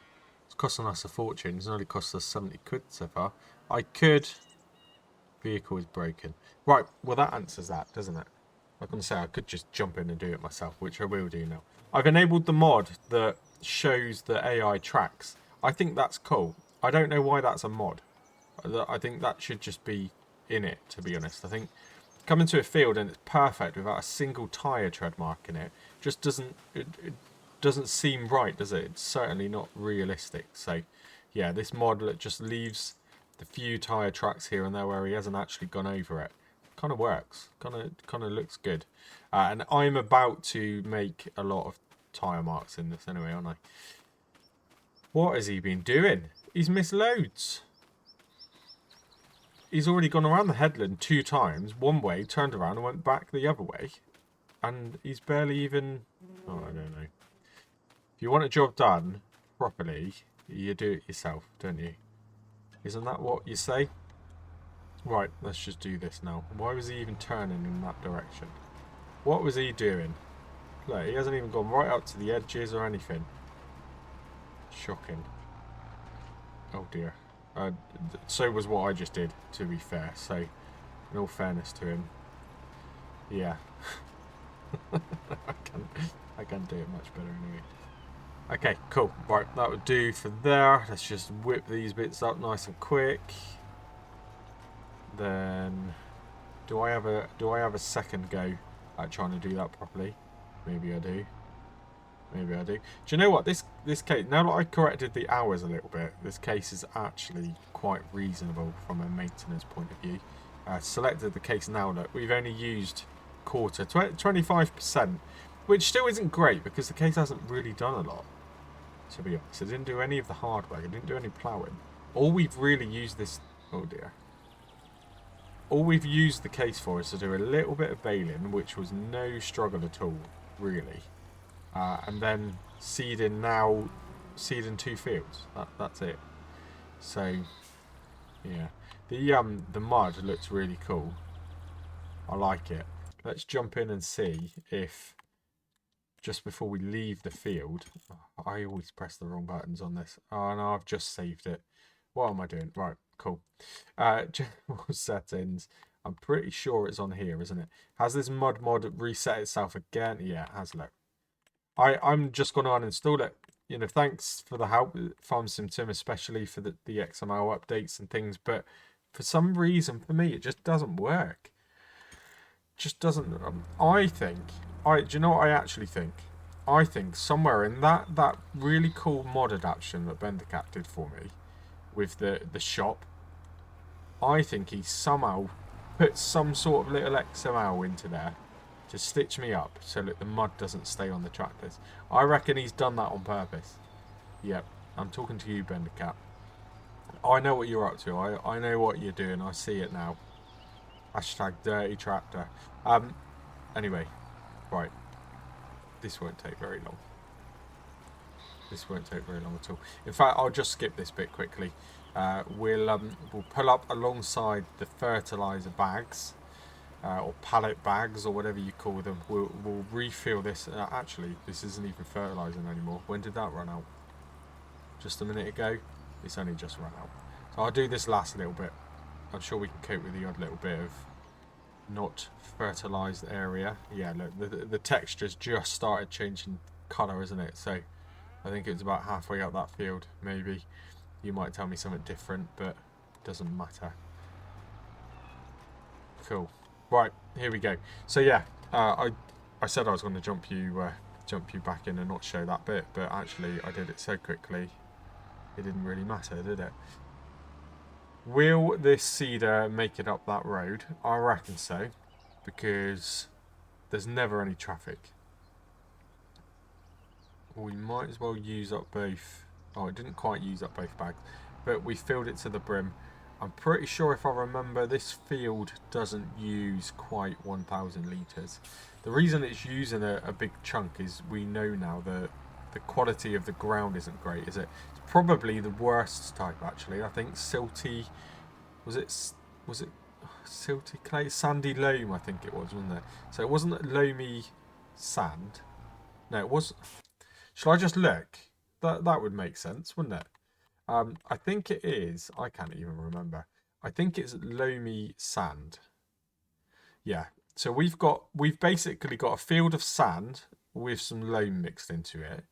It's costing us a fortune. It's only cost us 70 quid so far. I could... Vehicle is broken. Right, well that answers that, doesn't it? I'm going to say I could just jump in and do it myself, which I will do now. I've enabled the mod that shows the AI tracks. I think that's cool. I don't know why that's a mod. I think that should just be in it, to be honest. I think coming to a field and it's perfect without a single tyre tread mark in it just doesn't... It doesn't seem right, does it? It's certainly not realistic. So, yeah, this mod just leaves the few tyre tracks here and there where he hasn't actually gone over it. Kind of works. Kind of looks good. And I'm about to make a lot of tyre marks in this anyway, aren't I? What has he been doing? He's missed loads. He's already gone around the headland 2 times, one way, turned around and went back the other way. And he's barely even... Oh, I don't know. If you want a job done properly, you do it yourself, don't you? Isn't that what you say? Right, let's just do this now. Why was he even turning in that direction? What was he doing? Look, he hasn't even gone right up to the edges or anything. Shocking. Oh dear. So was what I just did, to be fair. So, in all fairness to him, yeah. I can do it much better anyway. Okay, cool. Right, that would do for there. Let's just whip these bits up nice and quick. Then, do I have a second go at trying to do that properly? Maybe I do. Maybe I do. Do you know what? This case, now that I corrected the hours a little bit, this case is actually quite reasonable from a maintenance point of view. Selected the case now. Look, we've only used quarter, 25%, which still isn't great because the case hasn't really done a lot. To be honest, it didn't do any of the hard work. It didn't do any ploughing. All we've really used this... Oh dear. All we've used the case for is to do a little bit of baling, which was no struggle at all, really. And then seeding 2 fields. That's it. So, yeah. The mud looks really cool. I like it. Let's jump in and see if... Just before we leave the field, I always press the wrong buttons on this. Oh no, I've just saved it. What am I doing? Right, cool. General settings. I'm pretty sure it's on here, isn't it? Has this mud mod reset itself again? Yeah, it has. Look, I'm just going to uninstall it. You know, thanks for the help, FarmSimTim, especially for the XML updates and things. But for some reason, for me, it just doesn't work. Just doesn't. I think. Do you know what I actually think? I think somewhere in that really cool mod adaptation that Bendercat did for me with the shop, I think he somehow put some sort of little XML into there to stitch me up so that the mud doesn't stay on the tractors. I reckon he's done that on purpose. Yep, I'm talking to you, Bendercat. I know what you're up to. I know what you're doing. I see it now. Hashtag dirty tractor. Anyway. Right, this won't take very long. This won't take very long at all. In fact, I'll just skip this bit quickly. We'll pull up alongside the fertilizer bags, or pallet bags, or whatever you call them. We'll refill this. Actually, this isn't even fertilizing anymore. When did that run out? Just a minute ago. It's only just run out. So I'll do this last little bit. I'm sure we can cope with the odd little bit of not fertilized area. Yeah, look, the texture's just started changing colour, isn't it? So I think it's about halfway up that field, maybe. You might tell me something different, but it doesn't matter. Cool. Right, here we go. So yeah, I said I was going to jump you back in and not show that bit, but actually I did it so quickly it didn't really matter, did it? Will this seeder make it up that road? I reckon so, because there's never any traffic. We might as well use up both. Oh, it didn't quite use up both bags, but we filled it to the brim. I'm pretty sure, if I remember, this field doesn't use quite 1,000 litres. The reason it's using a big chunk is we know now that the quality of the ground isn't great, is it? It's probably the worst type, actually. I think silty... Was it silty clay? Sandy loam, I think it was, wasn't it? So it wasn't loamy sand. No, it was... Shall I just look? That would make sense, wouldn't it? I think it is. I can't even remember. I think it's loamy sand. Yeah. So we've basically got a field of sand with some loam mixed into it.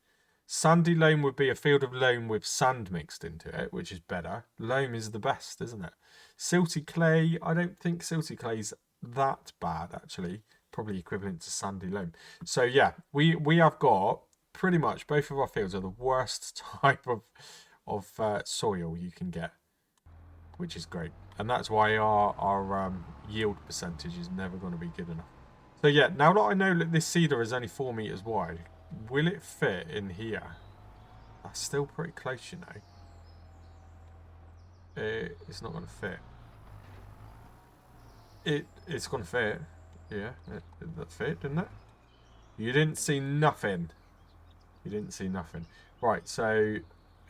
Sandy loam would be a field of loam with sand mixed into it, which is better. Loam is the best, isn't it? Silty clay, I don't think silty clay's that bad, actually. Probably equivalent to sandy loam. So yeah, we have got pretty much both of our fields are the worst type of soil you can get, which is great. And that's why our yield percentage is never going to be good enough. So yeah, now that I know that this seeder is only 4 meters wide, will it fit in here? That's still pretty close, you know. It's not going to fit. It's going to fit. Yeah, that fit, didn't it? You didn't see nothing. You didn't see nothing. Right, so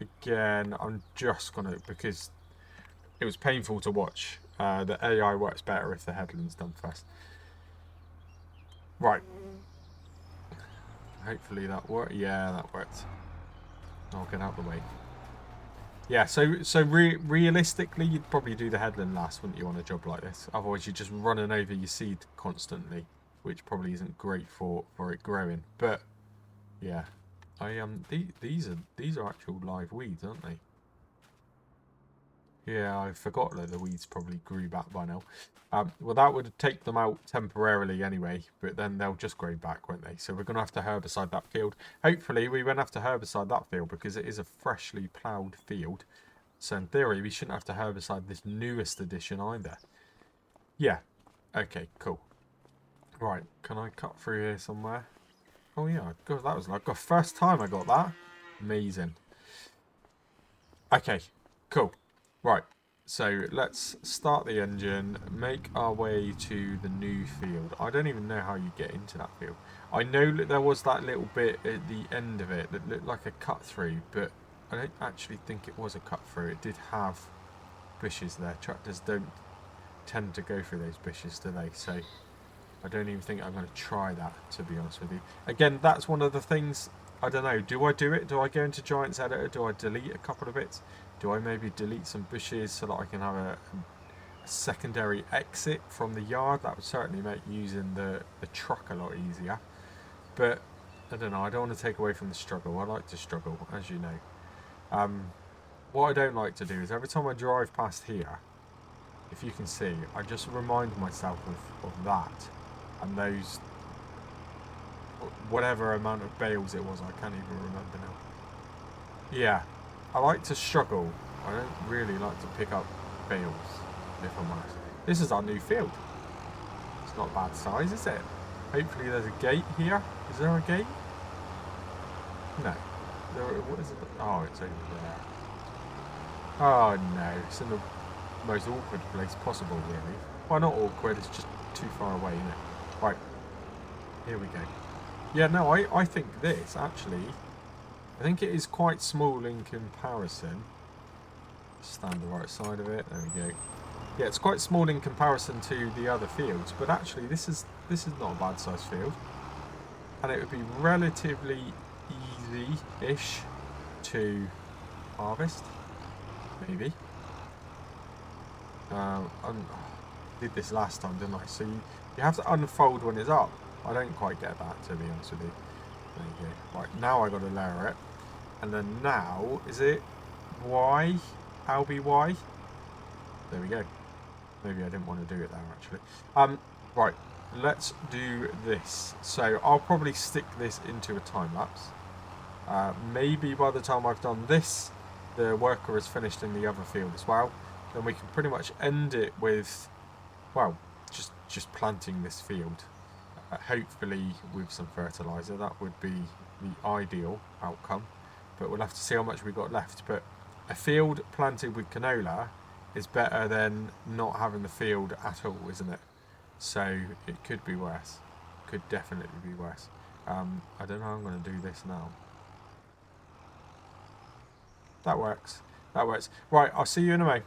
again, I'm just going to, because it was painful to watch. The AI works better if the headland's done first. Right. Hopefully that worked. Yeah, that worked. I'll get out of the way. Yeah, so realistically, you'd probably do the headland last, wouldn't you, on a job like this? Otherwise, you're just running over your seed constantly, which probably isn't great for it growing. But yeah, these are actual live weeds, aren't they? Yeah, I forgot that the weeds probably grew back by now. Well, that would take them out temporarily anyway, but then they'll just grow back, won't they? So we're going to have to herbicide that field. Hopefully, we won't have to herbicide that field because it is a freshly ploughed field. So in theory, we shouldn't have to herbicide this newest edition either. Yeah. Okay, cool. Right, can I cut through here somewhere? Oh yeah, God, that was like the first time I got that. Amazing. Okay, cool. Right, so let's start the engine, make our way to the new field. I don't even know how you get into that field. I know that there was that little bit at the end of it that looked like a cut through, but I don't actually think it was a cut through. It did have bushes there. Tractors don't tend to go through those bushes, do they? So I don't even think I'm going to try that, to be honest with you. Again, that's one of the things, I don't know, do I do it? Do I go into Giants Editor? Do I delete a couple of bits? Do I maybe delete some bushes so that I can have a secondary exit from the yard? That would certainly make using the truck a lot easier. But, I don't know, I don't want to take away from the struggle. I like to struggle, as you know. What I don't like to do is every time I drive past here, if you can see, I just remind myself of that. And those, whatever amount of bales it was, I can't even remember now. Yeah, I like to struggle. I don't really like to pick up bales, if I'm honest. This is our new field. It's not a bad size, is it? Hopefully there's a gate here. Is there a gate? No. What is it? Oh, it's over there. Oh no, it's in the most awkward place possible, really. Well, not awkward, it's just too far away, isn't it? Right, here we go. Yeah, no, I think this, actually, I think it is quite small in comparison. Stand the right side of it, there we go. Yeah, it's quite small in comparison to the other fields, but actually this is not a bad sized field. And it would be relatively easy-ish to harvest, maybe. I did this last time, didn't I? So you have to unfold when it's up. I don't quite get that, to be honest with you. There you go. Right, now I got to layer it. And then now, is it Y? LBY? There we go. Maybe I didn't want to do it there, actually. Right, let's do this. So I'll probably stick this into a time lapse. Maybe by the time I've done this, the worker has finished in the other field as well. Then we can pretty much end it with, well, just planting this field. Hopefully with some fertiliser. That would be the ideal outcome. But we'll have to see how much we've got left. But a field planted with canola is better than not having the field at all, isn't it? So it could be worse. Could definitely be worse. I don't know how I'm going to do this now. That works. That works. Right, I'll see you in a moment.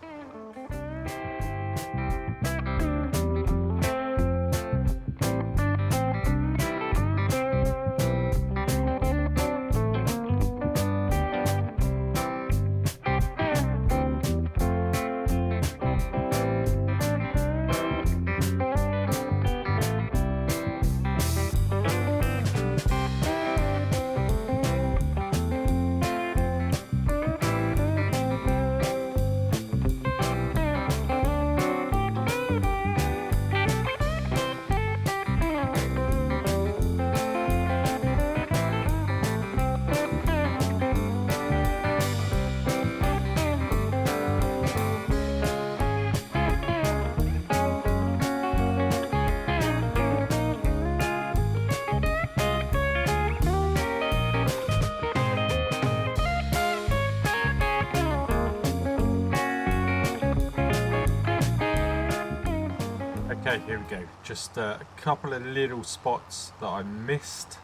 Okay, here we go. Just a couple of little spots that I missed.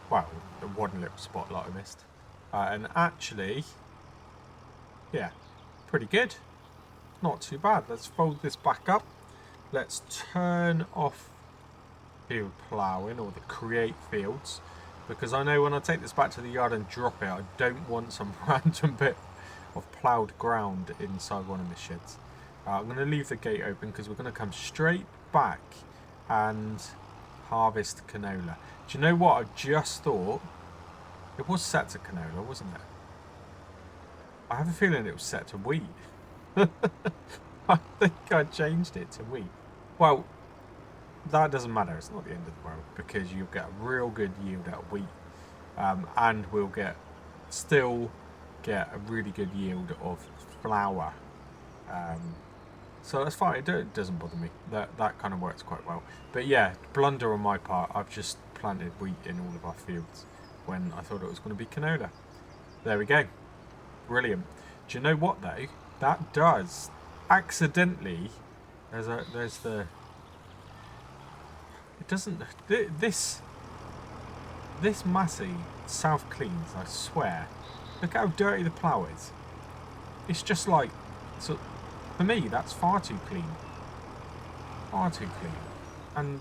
Well, one little spot that I missed. And actually, yeah, pretty good. Not too bad. Let's fold this back up. Let's turn off field ploughing or the create fields. Because I know when I take this back to the yard and drop it, I don't want some random bit of ploughed ground inside one of the sheds. I'm going to leave the gate open because we're going to come straight back and harvest canola. Do you know what? I just thought it was set to canola, wasn't it? I have a feeling it was set to wheat. I think I changed it to wheat. Well, that doesn't matter. It's not the end of the world because you'll get a real good yield out of wheat, and we'll still get a really good yield of flour. Um, so that's fine. It doesn't bother me. That kind of works quite well. But yeah, blunder on my part. I've just planted wheat in all of our fields when I thought it was going to be canola. There we go. Brilliant. Do you know what though? That does accidentally. There's the. It doesn't. This Massey self cleans. I swear. Look how dirty the plough is. It's just like. So, for me, that's far too clean. Far too clean. And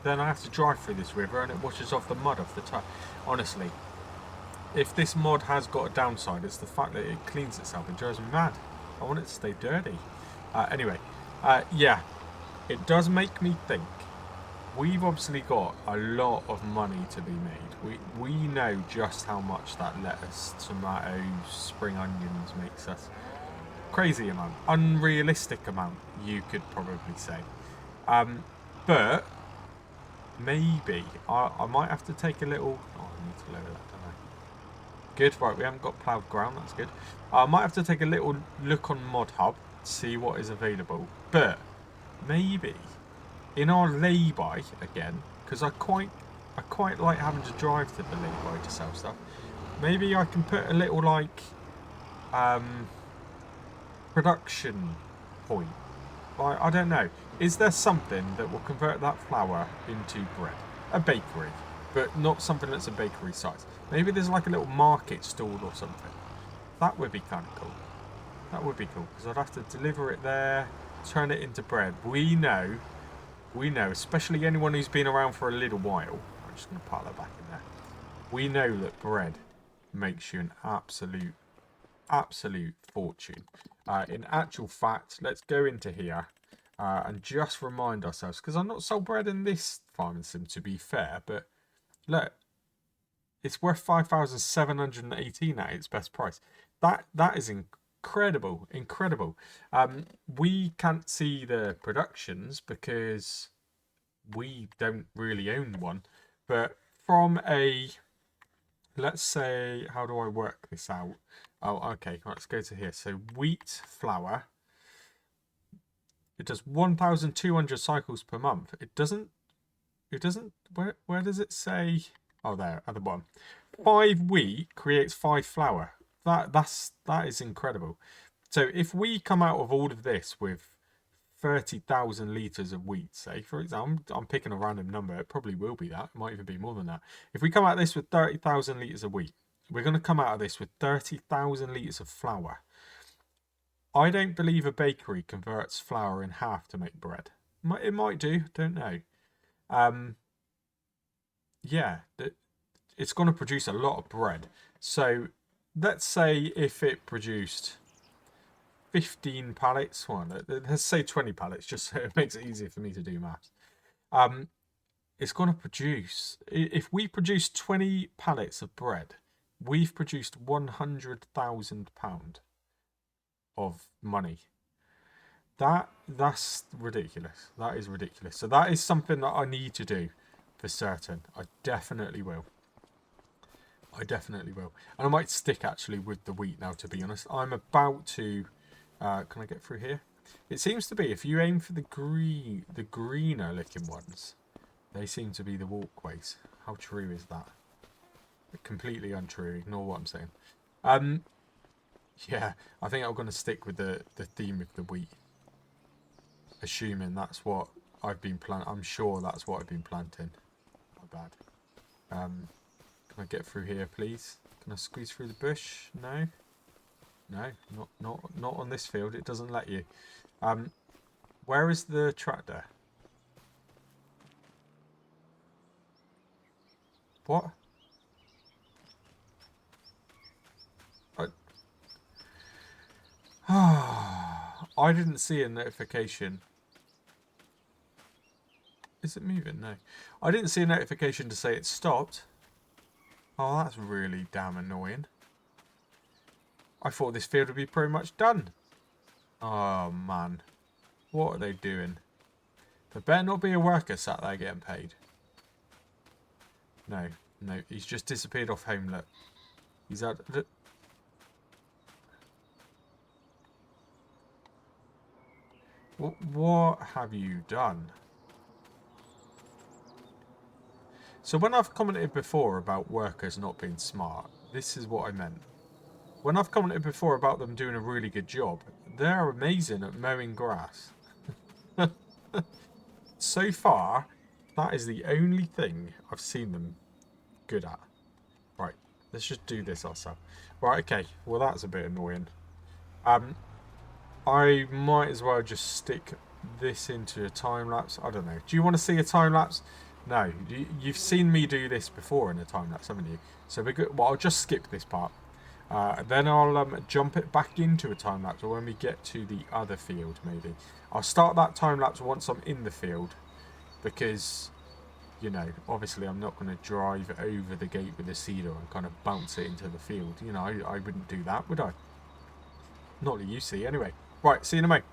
then I have to drive through this river and it washes off the mud off the top. Honestly, if this mod has got a downside, it's the fact that it cleans itself. It drives me mad. I want it to stay dirty. Anyway, yeah, it does make me think. We've obviously got a lot of money to be made. We know just how much that lettuce, tomatoes, spring onions makes us. Crazy amount, unrealistic amount, you could probably say. But maybe I might have to take a little. Oh, I need to lower that, don't I? Good, right? We haven't got ploughed ground. That's good. I might have to take a little look on Mod Hub, see what is available. But maybe in our lay-by again, because I quite like having to drive to the lay-by to sell stuff. Maybe I can put a little like production point. I don't know. Is there something that will convert that flour into bread? A bakery, but not something that's a bakery size. Maybe there's like a little market stall or something. That would be kind of cool. That would be cool because I'd have to deliver it there, turn it into bread. We know, especially anyone who's been around for a little while. I'm just going to pile that back in there. We know that bread makes you an absolute fortune. In actual fact, let's go into here and just remind ourselves, because I'm not sold bread in this farming sim to be fair, but look, it's worth 5,718 at its best price. That is incredible. We can't see the productions because we don't really own one, but from a, let's say, how do I work this out? Oh, okay. Let's go to here. So wheat flour. It does 1,200 cycles per month. It doesn't. Where does it say? Oh, there at the bottom. 5 wheat creates 5 flour. That is incredible. So if we come out of all of this with 30,000 litres of wheat, say, for example, I'm picking a random number. It probably will be that. It might even be more than that. If we come out of this with 30,000 litres of wheat, we're going to come out of this with 30,000 litres of flour. I don't believe a bakery converts flour in half to make bread. It might do, don't know. Yeah, it's going to produce a lot of bread. So let's say if it produced 15 pallets, well, let's say 20 pallets, just so it makes it easier for me to do maths. It's going to produce, if we produce 20 pallets of bread, we've produced £100,000 of money. That's ridiculous. That is ridiculous. So that is something that I need to do for certain. I definitely will. And I might stick actually with the wheat now, to be honest. I'm about to. Can I get through here? It seems to be if you aim for the greener looking ones, they seem to be the walkways. How true is that? Completely untrue. Ignore what I'm saying. Yeah, I think I'm going to stick with the theme of the wheat. Assuming that's what I've been planting. I'm sure that's what I've been planting. Not bad. Can I get through here, please? Can I squeeze through the bush? No. No, not on this field. It doesn't let you. Where is the tractor? What? I didn't see a notification. Is it moving? No. I didn't see a notification to say it stopped. Oh, that's really damn annoying. I thought this field would be pretty much done. Oh, man. What are they doing? There better not be a worker sat there getting paid. No, no, he's just disappeared off home, look. He's out... What have you done? So when I've commented before about workers not being smart, this is what I meant. When I've commented before about them doing a really good job, they're amazing at mowing grass. So far, that is the only thing I've seen them good at. Right, let's just do this ourselves. Right, okay, well that's a bit annoying. I might as well just stick this into a time lapse. I don't know. Do you want to see a time lapse? No, you've seen me do this before in a time lapse, haven't you? So we're good. Well, I'll just skip this part. Then I'll jump it back into a time lapse, or when we get to the other field, maybe. I'll start that time lapse once I'm in the field, because, you know, obviously I'm not going to drive over the gate with a seeder and kind of bounce it into the field. You know, I wouldn't do that, would I? Not that you see, anyway. Right, see you in a moment.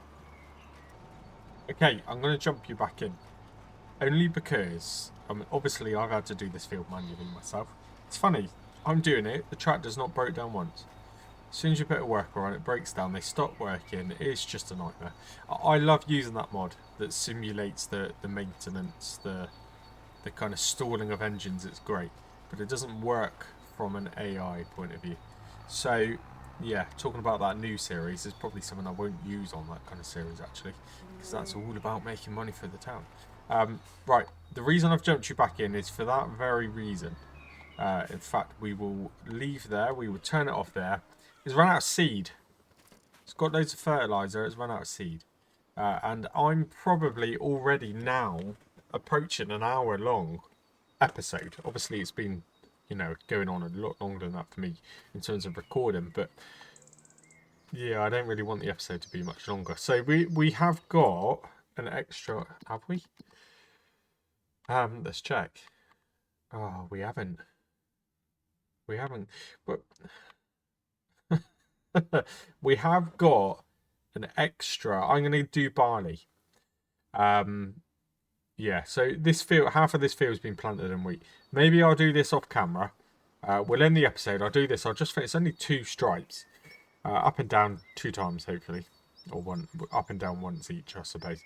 Okay, I'm going to jump you back in. Only because, obviously I've had to do this field manually myself. It's funny, I'm doing it, the tractor's not broke down once. As soon as you put a worker on, it breaks down, they stop working, it's just a nightmare. I love using that mod that simulates the maintenance, the kind of stalling of engines, it's great. But it doesn't work from an AI point of view. So, yeah, talking about that new series is probably something I won't use on that kind of series, actually. Because that's all about making money for the town. Right, the reason I've jumped you back in is for that very reason. In fact, we will leave there. We will turn it off there. It's run out of seed. It's got loads of fertilizer. It's run out of seed. And I'm probably already now approaching an hour-long episode. Obviously, it's been, you know, going on a lot longer than that for me in terms of recording. But, yeah, I don't really want the episode to be much longer. So we have got an extra... Have we? Let's check. Oh, we haven't. We haven't. But we have got an extra. I'm going to do barley. Yeah, so this field, half of this field has been planted in wheat. Maybe I'll do this off camera. We'll end the episode. I'll do this. I'll just finish. It's only 2 stripes. Up and down 2 times, hopefully. Or one up and down once each, I suppose.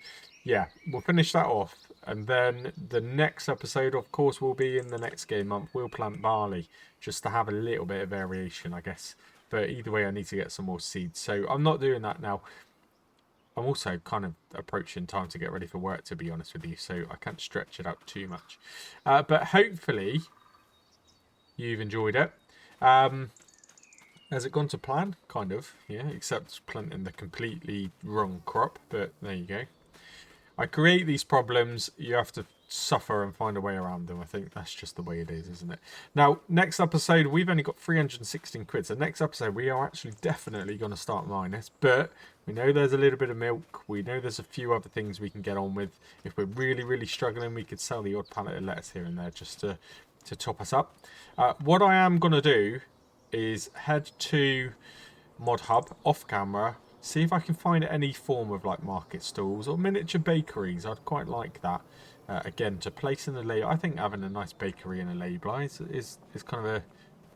Yeah, we'll finish that off. And then the next episode, of course, will be in the next game month. We'll plant barley just to have a little bit of variation, I guess. But either way, I need to get some more seeds. So I'm not doing that now. I'm also kind of approaching time to get ready for work, to be honest with you. So I can't stretch it out too much. But hopefully you've enjoyed it. Has it gone to plan? Kind of, yeah, except planting the completely wrong crop, but there you go. I create these problems, you have to suffer and find a way around them. I think that's just the way it is, isn't it? Now, next episode, we've only got 316 quid, so next episode we are actually definitely going to start minus, but we know there's a little bit of milk, we know there's a few other things we can get on with. If we're really, really struggling, we could sell the odd pallet of lettuce here and there just to top us up. What I am going to do is head to Mod Hub off camera, see if I can find any form of like market stalls or miniature bakeries. I'd quite like that. Again, to place in the lay, I think having a nice bakery in a lay-by is kind of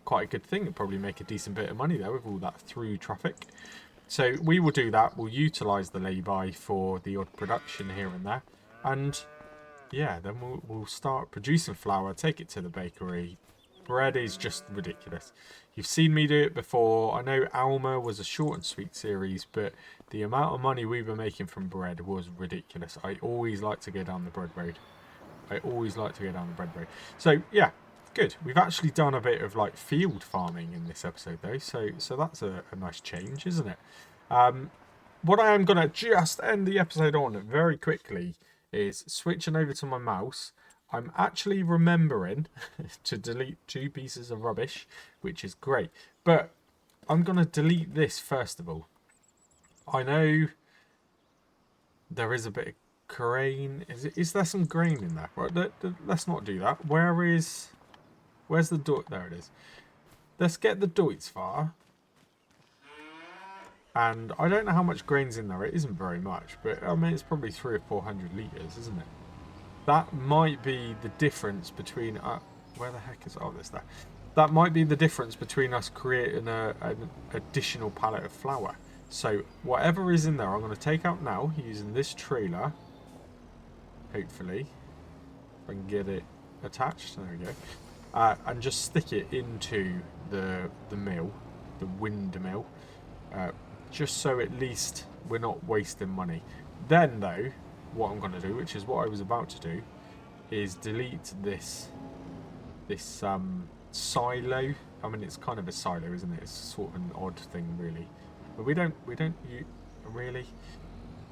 quite a good thing. It'd probably make a decent bit of money there with all that through traffic. So we will do that. We'll utilise the lay-by for the odd production here and there, and yeah, then we'll start producing flour, take it to the bakery. Bread is just ridiculous. You've seen me do it before. I know Alma was a short and sweet series, but the amount of money we were making from bread was ridiculous. I always like to go down the bread road. So yeah, good. We've actually done a bit of like field farming in this episode though, so that's a nice change, isn't it? What I am going to just end the episode on very quickly is switching over to my mouse. I'm actually remembering to delete 2 pieces of rubbish, which is great. But I'm going to delete this first of all. I know there is a bit of grain. Is there some grain in there? Right, let's not do that. Where's the Deutz? There it is. Let's get the Deutz far. And I don't know how much grain's in there. It isn't very much, but I mean, it's probably 300 or 400 litres, isn't it? That might be the difference between... where the heck is... Oh, there's that. That might be the difference between us creating an additional pallet of flour. So whatever is in there, I'm going to take out now using this trailer. Hopefully. If I can get it attached. There we go. And just stick it into the mill. The windmill. Just so at least we're not wasting money. Then, though, what I'm going to do, which is what I was about to do, is delete this silo. I mean, it's kind of a silo, isn't it? It's sort of an odd thing, really. But we don't really.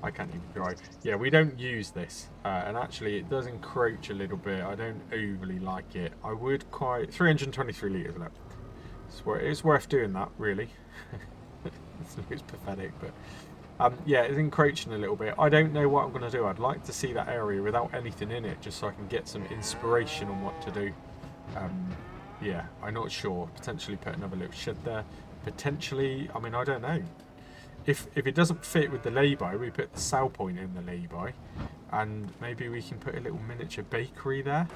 I can't even drive. Yeah, we don't use this, and actually, it does encroach a little bit. I don't overly like it. I would quite 323 litres left. It's worth doing that, really. It's pathetic, but yeah, it's encroaching a little bit. I don't know what I'm going to do. I'd like to see that area without anything in it, just so I can get some inspiration on what to do. Yeah, I'm not sure. Potentially put another little shed there. Potentially, I mean, I don't know. If it doesn't fit with the lay-by, we put the sell point in the lay-by, and maybe we can put a little miniature bakery there.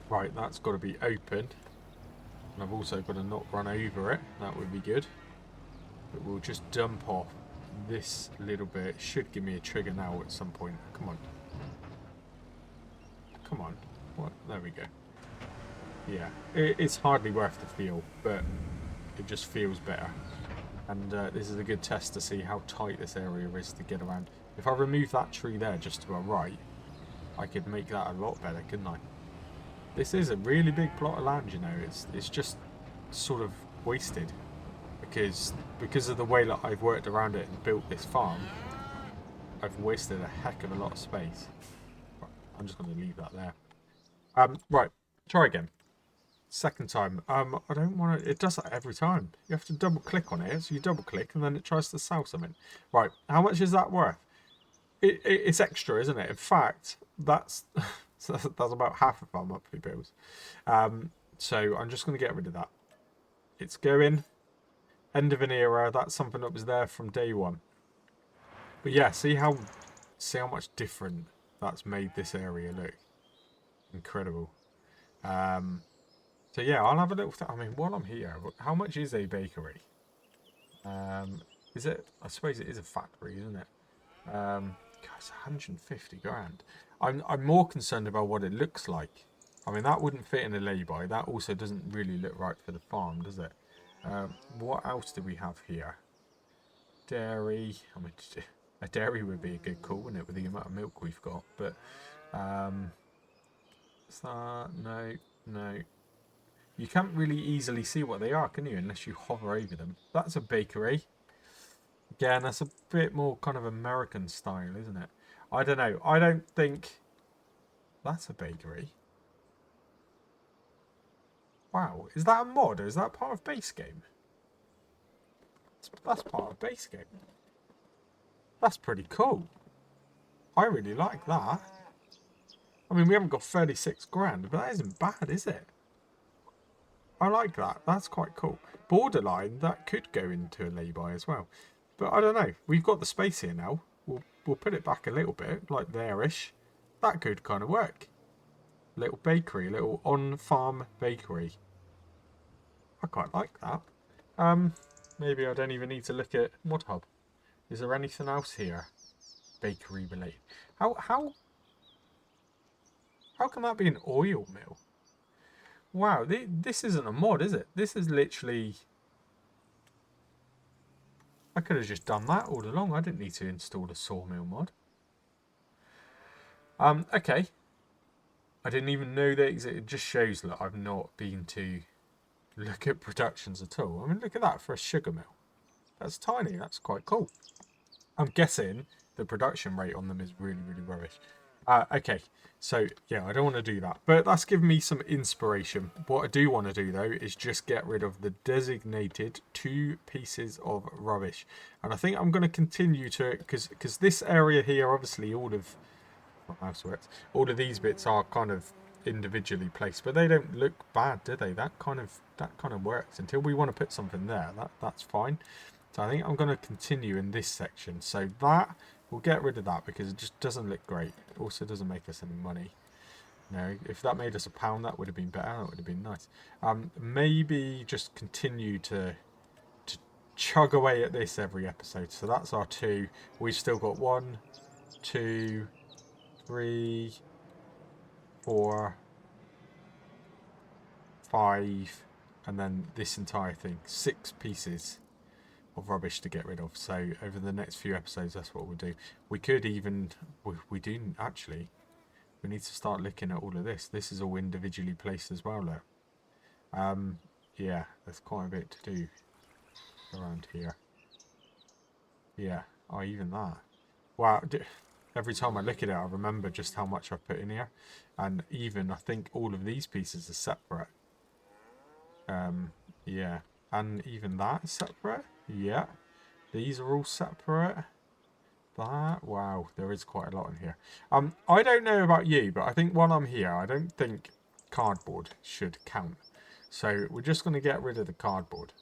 Right, that's got to be open. And I've also got to not run over it. That would be good. But we'll just dump off this little bit. It should give me a trigger now at some point. Come on. Come on. What? There we go. Yeah. It's hardly worth the feel, but it just feels better. And this is a good test to see how tight this area is to get around. If I remove that tree there just to our right, I could make that a lot better, couldn't I? This is a really big plot of land, you know. It's just sort of wasted because of the way that I've worked around it and built this farm. I've wasted a heck of a lot of space. Right, I'm just going to leave that there. Right, try again. Second time. I don't want to. It does that every time. You have to double click on it. So you double click and then it tries to sell something. Right, how much is that worth? It's extra, isn't it? In fact, that's about half of our monthly bills. So I'm just going to get rid of that. It's going. End of an era. That's something that was there from day one. But yeah, see how much different that's made this area look. Incredible. So yeah, I'll have a little. I mean, while I'm here, how much is a bakery? Is it? I suppose it is a factory, isn't it? God, it's 150 grand. I'm more concerned about what it looks like. I mean, that wouldn't fit in a lay-by. That also doesn't really look right for the farm, does it? What else do we have here? Dairy. I mean, a dairy would be a good call, wouldn't it, with the amount of milk we've got? But no. You can't really easily see what they are, can you? Unless you hover over them. That's a bakery. Again, that's a bit more kind of American style, isn't it? I don't know. I don't think that's a bakery. Wow, is that a mod or is that part of base game? That's part of base game. That's pretty cool. I really like that. I mean, we haven't got 36 grand, but that isn't bad, is it? I like that. That's quite cool. Borderline, that could go into a lay-by as well. But I don't know. We've got the space here now. We'll put it back a little bit, like there-ish. That could kind of work. Little bakery, little on-farm bakery. I quite like that. Maybe I don't even need to look at Mod Hub. Is there anything else here? Bakery related. How can that be an oil mill? Wow, this isn't a mod, is it? This is literally... I could have just done that all along. I didn't need to install a sawmill mod. Okay. I didn't even know that it just shows that I've not been to look at productions at all. I mean, look at that for a sugar mill. That's tiny. That's quite cool. I'm guessing the production rate on them is really, really rubbish. Okay, so yeah, I don't want to do that. But that's given me some inspiration. What I do want to do, though, is just get rid of the designated 2 pieces of rubbish. And I think I'm going to continue to, because this area here, obviously, all of these bits are kind of individually placed, but they don't look bad, do they? That kind of works. Until we want to put something there, that's fine. So I think I'm going to continue in this section. So that, we'll get rid of that because it just doesn't look great. It also doesn't make us any money. No, if that made us £1, that would have been better. That would have been nice. Maybe just continue to chug away at this every episode. So that's our 2. We've still got 1, 2, 3, 4, 5, and then this entire thing. 6 pieces of rubbish to get rid of. So over the next few episodes, that's what we'll do. We could even, we do actually, we need to start looking at all of this. This is all individually placed as well, though. Yeah, there's quite a bit to do around here. Yeah, oh, even that. Wow, every time I look at it, I remember just how much I've put in here. And even, I think all of these pieces are separate. Yeah, and even that is separate. Yeah, these are all separate. That, wow, there is quite a lot in here. I don't know about you, but I think while I'm here, I don't think cardboard should count. So we're just going to get rid of the cardboard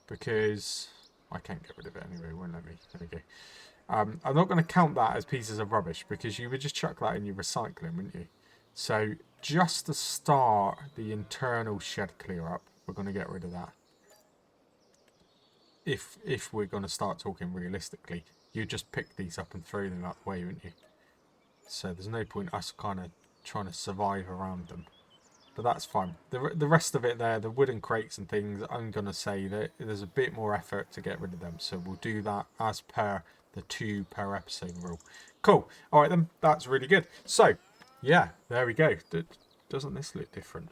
because I can't get rid of it anyway. It won't let me. There we go. I'm not going to count that as pieces of rubbish because you would just chuck that in your recycling, wouldn't you? So just to start the internal shed clear up, we're going to get rid of that. If we're going to start talking realistically, you just pick these up and throw them out the way, wouldn't you? So there's no point us kind of trying to survive around them. But that's fine. The rest of it there, the wooden crates and things, I'm going to say that there's a bit more effort to get rid of them. So we'll do that as per the 2 per episode rule. Cool. All right then, that's really good. So, yeah, there we go. Doesn't this look different?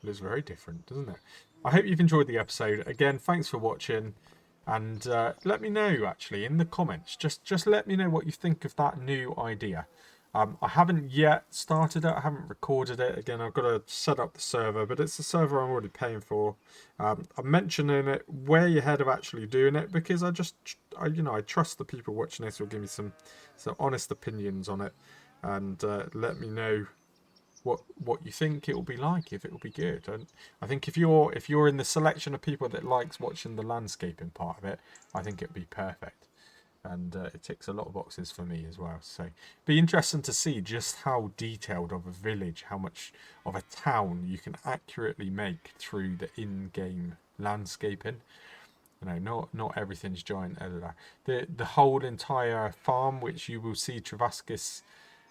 It looks very different, doesn't it? I hope you've enjoyed the episode. Again, thanks for watching. And let me know, actually, in the comments. Just let me know what you think of that new idea. I haven't yet started it. I haven't recorded it. Again, I've got to set up the server, but it's a server I'm already paying for. I'm mentioning it way ahead of actually doing it because I trust the people watching this will give me some honest opinions on it and let me know what you think it will be like, if it will be good. And I think if you're in the selection of people that likes watching the landscaping part of it, I think it'd be perfect. And it ticks a lot of boxes for me as well. So be interesting to see just how detailed of a village, how much of a town you can accurately make through the in-game landscaping. You know, not everything's giant editor. The whole entire farm, which you will see Travaskis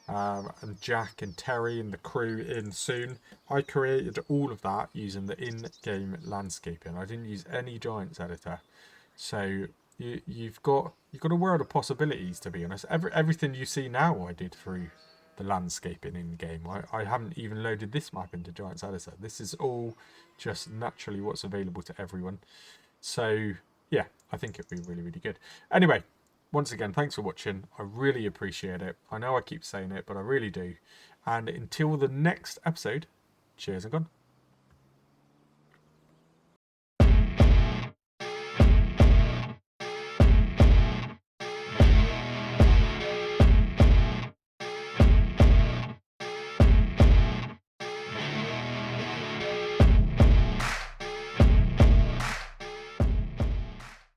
and Jack and Terry and the crew in soon, I created all of that using the in-game landscaping. I didn't use any giants editor. So you've got a world of possibilities, to be honest. Everything you see now I did through the landscaping in game. I haven't even loaded this map into Giants Editor. This is all just naturally what's available to everyone. So yeah, I think it'd be really, really good. Anyway, once again, thanks for watching. I really appreciate it. I know I keep saying it, but I really do. And until the next episode, cheers and gone.